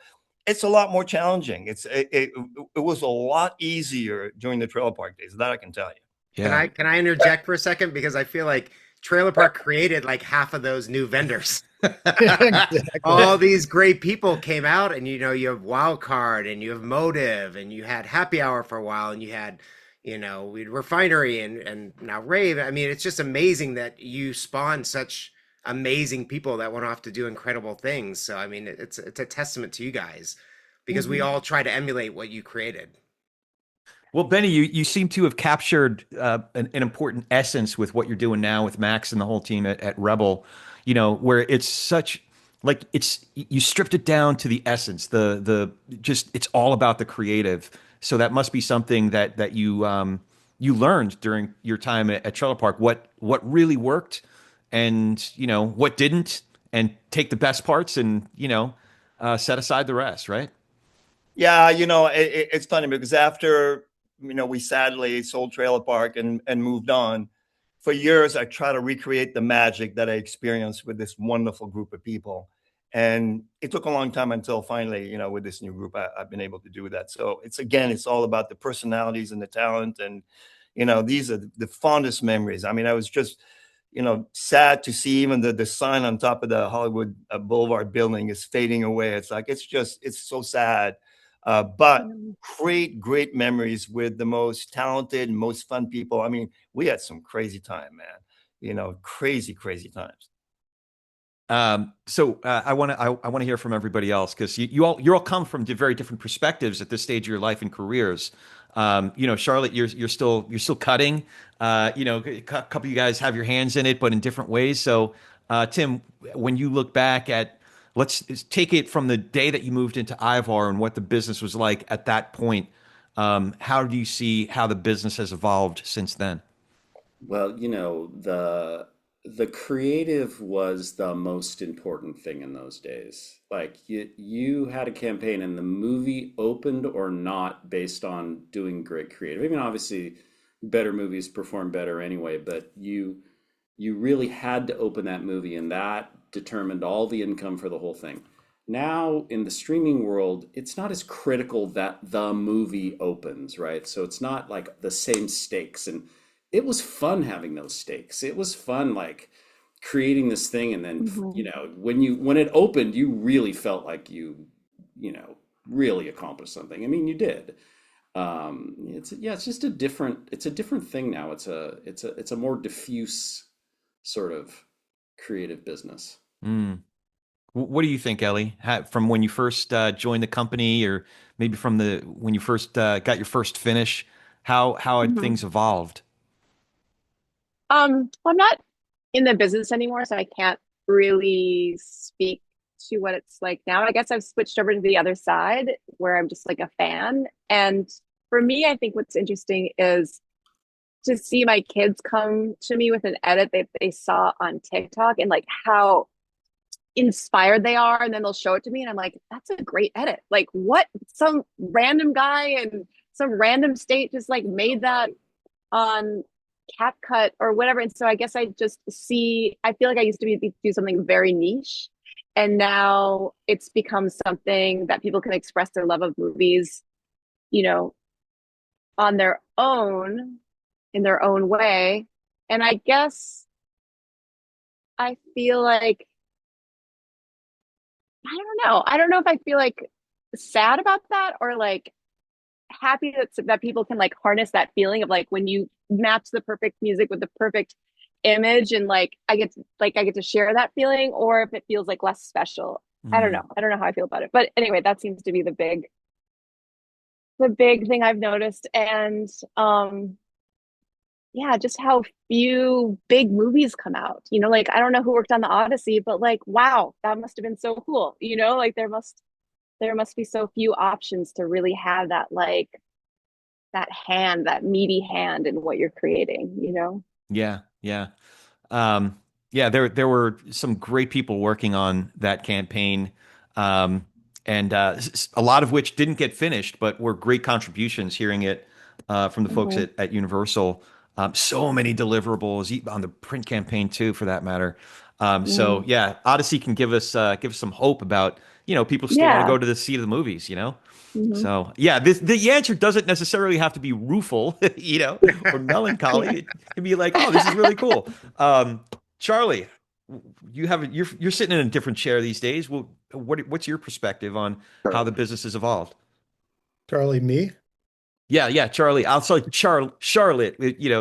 it's a lot more challenging. It was a lot easier during the Trailer Park days. That I can tell you. Yeah. Can I interject for a second? Because I feel like Trailer Park created like half of those new vendors. Exactly. All these great people came out, and you have Wild Card, and you have Motive, and you had Happy Hour for a while, and you had, we Refinery, and now Rave. I mean, it's just amazing that you spawned such amazing people that went off to do incredible things. So I mean, it's a testament to you guys because we all try to emulate what you created. Well, Benny, you seem to have captured an important essence with what you're doing now with Max and the whole team at Rebel, where it's such like you stripped it down to the essence, it's all about the creative. So that must be something that you learned during your time at Trailer Park, what really worked and, what didn't, and take the best parts and, set aside the rest, right? Yeah, it's funny because after we sadly sold Trailer Park and moved on. For years, I tried to recreate the magic that I experienced with this wonderful group of people. And it took a long time until finally, with this new group, I've been able to do that. So it's all about the personalities and the talent. And, these are the fondest memories. I mean, I was just, sad to see even the sign on top of the Hollywood Boulevard building is fading away. It's like, it's so sad. But great memories with the most talented and most fun people. I mean, we had some crazy time, man. Crazy times. I want to hear from everybody else because you all come from very different perspectives at this stage of your life and careers. Charlotte, you're still cutting. A couple of you guys have your hands in it, but in different ways. So, Tim, when you look back at let's take it from the day that you moved into Ivar and what the business was like at that point. How do you see how the business has evolved since then? Well, the creative was the most important thing in those days. Like you had a campaign and the movie opened or not based on doing great creative. I mean, obviously better movies perform better anyway, but you really had to open that movie and that determined all the income for the whole thing. Now in the streaming world, it's not as critical that the movie opens, right? So it's not like the same stakes. And it was fun having those stakes. It was fun like creating this thing and then when it opened, you really felt like you really accomplished something. I mean, you did. It's just a different thing now. It's a more diffuse sort of creative business. What do you think, Ellie? From when you first joined the company, or maybe from when you first got your first finish, How had Mhm. things evolved? Well, I'm not in the business anymore, so I can't really speak to what it's like now. I guess I've switched over to the other side where I'm just like a fan. And for me, I think what's interesting is to see my kids come to me with an edit that they saw on TikTok and like how inspired they are. And then they'll show it to me and I'm like, that's a great edit. Like what some random guy in some random state just like made that on CapCut or whatever. And so I guess I just see, I feel like I used to do something very niche. And now it's become something that people can express their love of movies, you know, on their own, in their own way. And I guess I feel like, I don't know. I don't know if I feel like sad about that or like happy that people can like harness that feeling of like when you match the perfect music with the perfect image and like I get to share that feeling or if it feels like less special. I don't Mm, know. I don't know how I feel about it. But anyway, that seems to be the big thing I've noticed. And yeah, just how few big movies come out. Like I don't know who worked on the Odyssey, but like wow, that must have been so cool. Like there must be so few options to really have that like that meaty hand in what you're creating. yeah, yeah. Um, yeah, there were some great people working on that campaign, um, and a lot of which didn't get finished, but were great contributions. Hearing it from the folks Hmm. at Universal, so many deliverables on the print campaign too, for that matter. So Hmm. yeah, Odyssey can give us some hope about people still want to Yeah. go to the seat of the movies. Hmm. So yeah, the answer doesn't necessarily have to be rueful, or melancholy. Yeah. It can be like, oh, this is really cool. Charlie, you're sitting in a different chair these days. Well, what's your perspective on how the business has evolved? Charlie, me? Yeah, yeah, Charlie. I'll say Charlotte.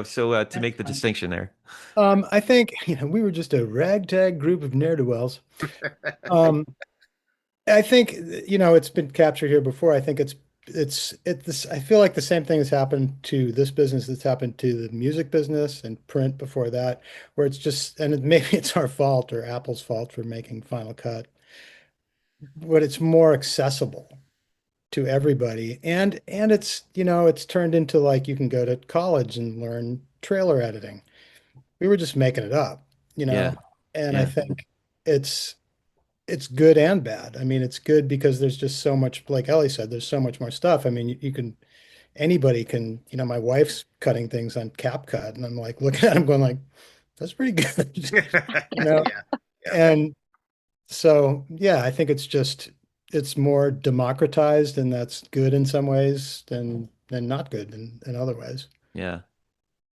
So to That's make the fine. distinction there. I think, we were just a ragtag group of ne'er-do-wells. Um, I think, it's been captured here before. I think this, I feel like the same thing has happened to this business that's happened to the music business and print before that, where it's just, and maybe it's our fault or Apple's fault for making Final Cut, but it's more accessible to everybody. And it's turned into like you can go to college and learn trailer editing. We were just making it up, you Yeah, know, and I yeah, think it's it's good and bad. I mean, it's good because there's just so much, like Ellie said, there's so much more stuff. I mean, you can anybody can, my wife's cutting things on CapCut and I'm like looking at them going like, that's pretty good. you know, Yeah. Yeah. and so yeah, I think it's more democratized and that's good in some ways than not good in other ways. yeah.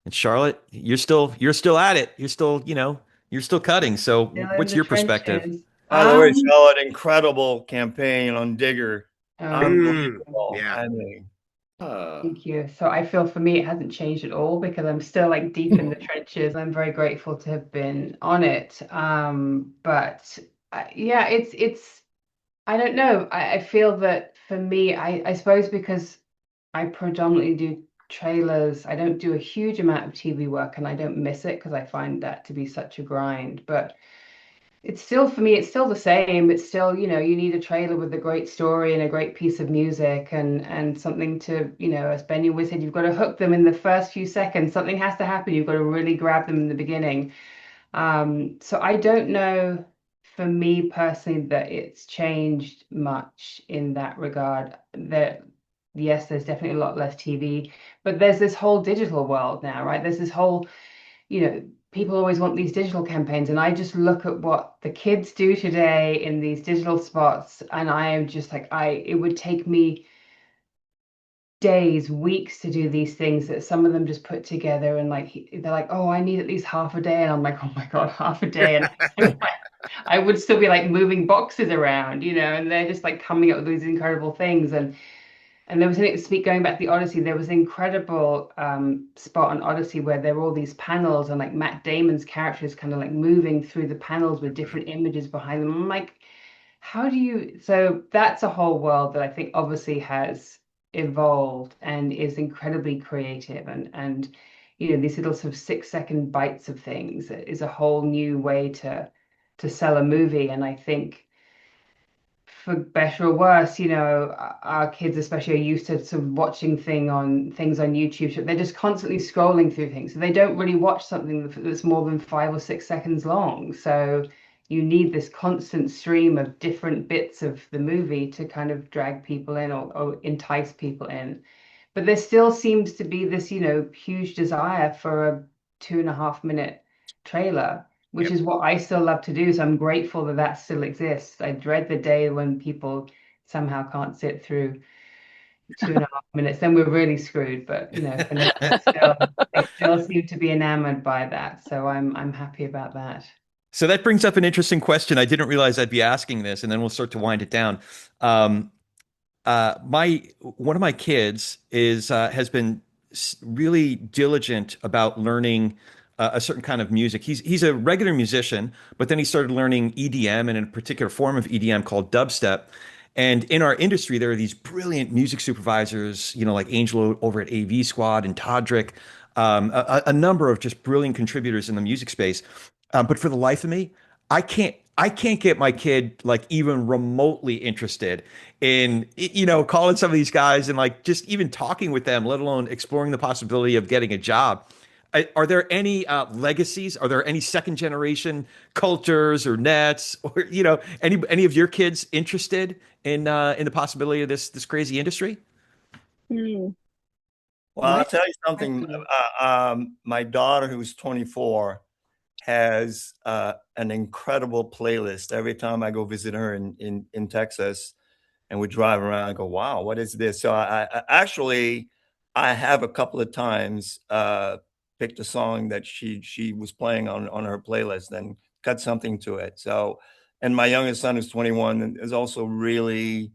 And Charlotte, you're still at it. You're still cutting. So Still in what's the your perspective? trenches. By the way, Charlotte, incredible campaign on Digger. Oh, Mm, Unbelievable. yeah. I mean, thank you. So I feel for me, it hasn't changed at all because I'm still like deep in the trenches. I'm very grateful to have been on it. But yeah, it's I don't know. I feel that for me, I suppose because I predominantly do trailers, I don't do a huge amount of TV work and I don't miss it because I find that to be such a grind. But it's still for me, it's still the same. It's still, you need a trailer with a great story and a great piece of music and something to, as Benny always said, you've got to hook them in the first few seconds. Something has to happen. You've got to really grab them in the beginning. So I don't know for me personally that it's changed much in that regard. That yes, there's definitely a lot less TV, but there's this whole digital world now, right? There's this whole, people always want these digital campaigns, and I just look at what the kids do today in these digital spots, and I am just like, it would take me days, weeks to do these things that some of them just put together and like they're like, oh, I need at least half a day. And I'm like, oh my God, half a day. And I would still be like moving boxes around, and they're just like coming up with these incredible things. And there was an speak going back to the Odyssey, there was an incredible spot on Odyssey where there were all these panels and like Matt Damon's character is kind of like moving through the panels with different images behind them. I'm like, how do you, so that's a whole world that I think obviously has evolved and is incredibly creative, and these little sort of 6-second bites of things is a whole new way to sell a movie. And I think, for better or worse, our kids especially are used to sort of watching things on YouTube. So they're just constantly scrolling through things. So they don't really watch something that's more than 5 or 6 seconds long. So you need this constant stream of different bits of the movie to kind of drag people in, or entice people in. But there still seems to be this, huge desire for a 2.5 minute trailer, which Yep. is what I still love to do. So I'm grateful that that still exists. I dread the day when people somehow can't sit through 2.5 minutes. Then we're really screwed. But for now, they still seem to be enamored by that. So I'm happy about that. So that brings up an interesting question. I didn't realize I'd be asking this, and then we'll start to wind it down. Um, my one of my kids has been really diligent about learning a certain kind of music. He's a regular musician, but then he started learning EDM, and in a particular form of EDM called dubstep. And in our industry, there are these brilliant music supervisors, like Angelo over at AV Squad and Todrick, a number of just brilliant contributors in the music space. But for the life of me, I can't get my kid like even remotely interested in calling some of these guys and like just even talking with them, let alone exploring the possibility of getting a job. Are there any legacies? Are there any second generation Coulters or Netts, or any of your kids interested in the possibility of this crazy industry? Hmm. Well, I'll tell you something. My daughter, who's 24, has an incredible playlist. Every time I go visit her in Texas and we drive around, I go, wow, what is this? So I actually, I have a couple of times picked a song that she was playing on her playlist and cut something to it. So, and my youngest son, who's 21, and is also really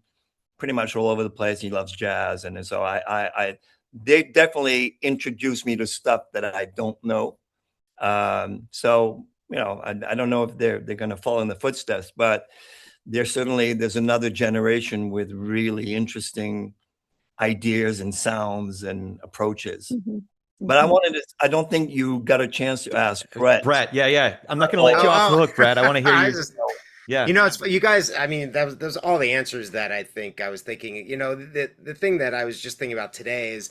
pretty much all over the place. He loves jazz. And so they definitely introduced me to stuff that I don't know. So, I don't know if they're going to follow in the footsteps, but there's another generation with really interesting ideas and sounds and approaches. Mhm. But I don't think you got a chance to ask Brett. Brett, yeah. I'm not going to let you off the hook, Brett. I want to hear you. Yeah. It's you guys. I mean, those all the answers that I think I was thinking. The thing that I was just thinking about today is,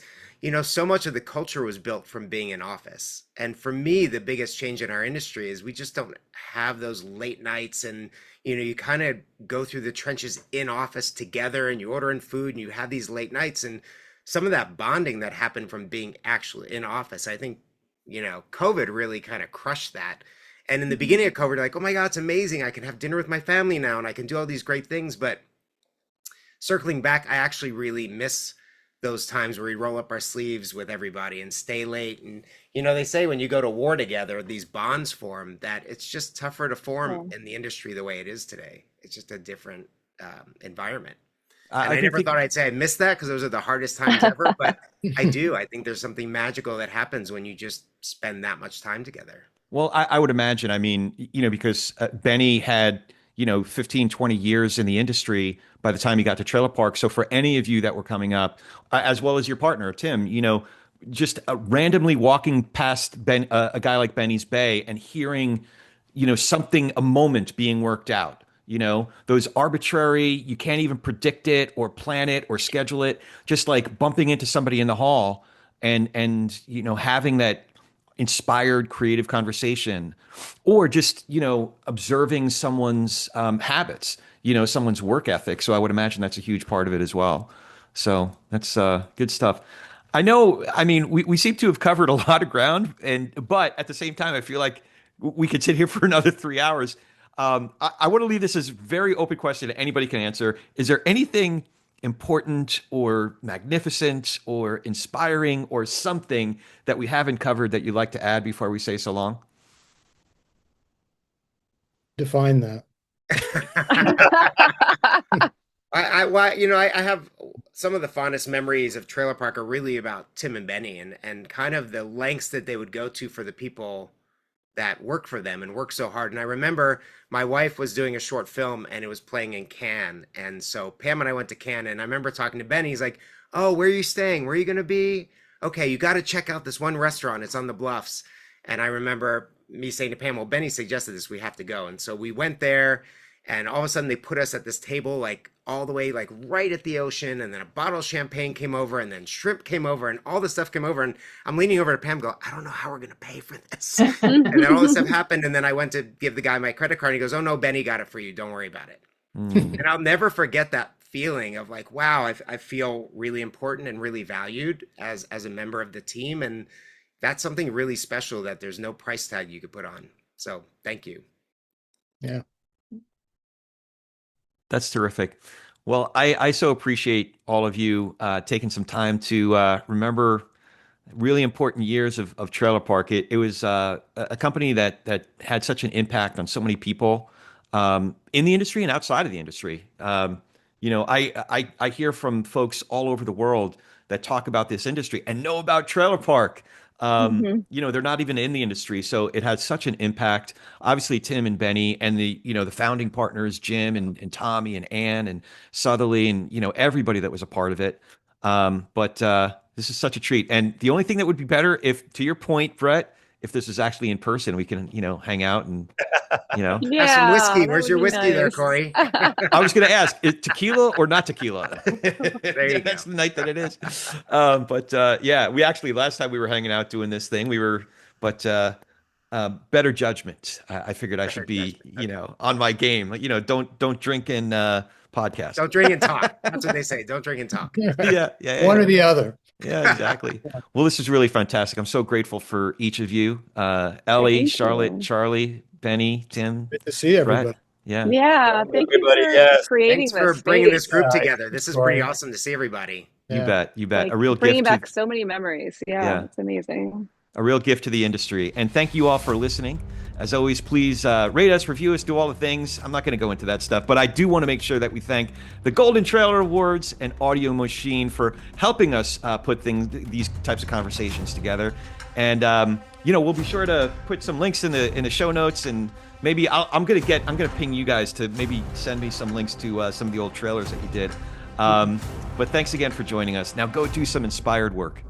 so much of the culture was built from being in office. And for me, the biggest change in our industry is we just don't have those late nights, and you kind of go through the trenches in office together, and you order in food, and you have these late nights, and some of that bonding that happened from being actually in office. I think COVID really kind of crushed that. And in the beginning of COVID, like, oh my God, it's amazing. I can have dinner with my family now and I can do all these great things. But circling back, I actually really miss those times where we roll up our sleeves with everybody and stay late. And, they say when you go to war together, these bonds form, that it's just tougher to form in the industry the way it is today. It's just a different environment. And I never thought I'd say I missed that, because those are the hardest times ever. But I do. I think there's something magical that happens when you just spend that much time together. Well, I would imagine, I mean, because Benny had, 15, 20 years in the industry by the time he got to Trailer Park. So for any of you that were coming up, as well as your partner, Tim, just randomly walking past a guy like Benny's Bay and hearing, a moment being worked out, those arbitrary, you can't even predict it or plan it or schedule it, just like bumping into somebody in the hall and having that inspired creative conversation, or just observing someone's habits, someone's work ethic. So I would imagine that's a huge part of it as well. So that's good stuff. I know, I mean, we seem to have covered a lot of ground, but at the same time, I feel like we could sit here for another 3 hours. I want to leave this as a very open question that anybody can answer. Is there anything important or magnificent or inspiring or something that we haven't covered that you'd like to add before we say so long? Define that. I have some of the fondest memories of Trailer Park are really about Tim and Benny, and kind of the lengths that they would go to for the people that work for them and work so hard. And I remember my wife was doing a short film and it was playing in Cannes. And so Pam and I went to Cannes, and I remember talking to Benny. He's like, Oh, where are you staying? Where are you going to be? Okay, you got to check out this one restaurant. It's on the bluffs. And I remember me saying to Pam, well, Benny suggested this, we have to go. And so we went there, and all of a sudden they put us at this table, like all the way, like right at the ocean. And then a bottle of champagne came over, and then shrimp came over, and all this stuff came over. And I'm leaning over to Pam, go, I don't know how we're going to pay for this. And then all this stuff happened. And then I went to give the guy my credit card, and he goes, oh no, Benny got it for you. Don't worry about it. And I'll never forget that feeling of like, wow, I feel really important and really valued as a member of the team. And that's something really special that there's no price tag you could put on. So thank you. Yeah. That's terrific. Well, I so appreciate all of you taking some time to remember really important years of Trailer Park. It was a company that had such an impact on so many people in the industry and outside of the industry. You know, I hear from folks all over the world that talk about this industry and know about Trailer Park. You know, they're not even in the industry, so it had such an impact. Obviously, Tim and Benny and the founding partners, Jim and Tommy and Ann and Southerly and everybody that was a part of it. But this is such a treat. And the only thing that would be better if, to your point, Brett, if this is actually in person, we can hang out and have some whiskey. Where's your whiskey there, Corey? I was going to ask, is tequila or not tequila? There you That's go. the night that it is. Yeah, we actually, last time we were hanging out doing this thing, better judgment. I figured I should be, on my game. Don't drink and podcast. Don't drink and talk. That's what they say. Don't drink and talk. Yeah. One or the other. Yeah, exactly. Well, this is really fantastic. I'm so grateful for each of you. Ellie, Thank Charlotte, you. Charlie, Benny, Tim, Good to see everybody. Brett. Yeah. Yeah, thank you Everybody, for yes. creating Thanks for this bringing this space. group Yeah, together. This is pretty awesome to see everybody. You Yeah. bet. You bet. Like, A real bringing gift back to, so many memories. Yeah, it's amazing. a real gift to the industry. And thank you all for listening. As always, please rate us, review us, do all the things. I'm not going to go into that stuff, but I do want to make sure that we thank the Golden Trailer Awards and Audio Machine for helping us put these types of conversations together. And we'll be sure to put some links in the show notes, and maybe I'm gonna ping you guys to maybe send me some links to some of the old trailers that you did. But thanks again for joining us. Now go do some inspired work.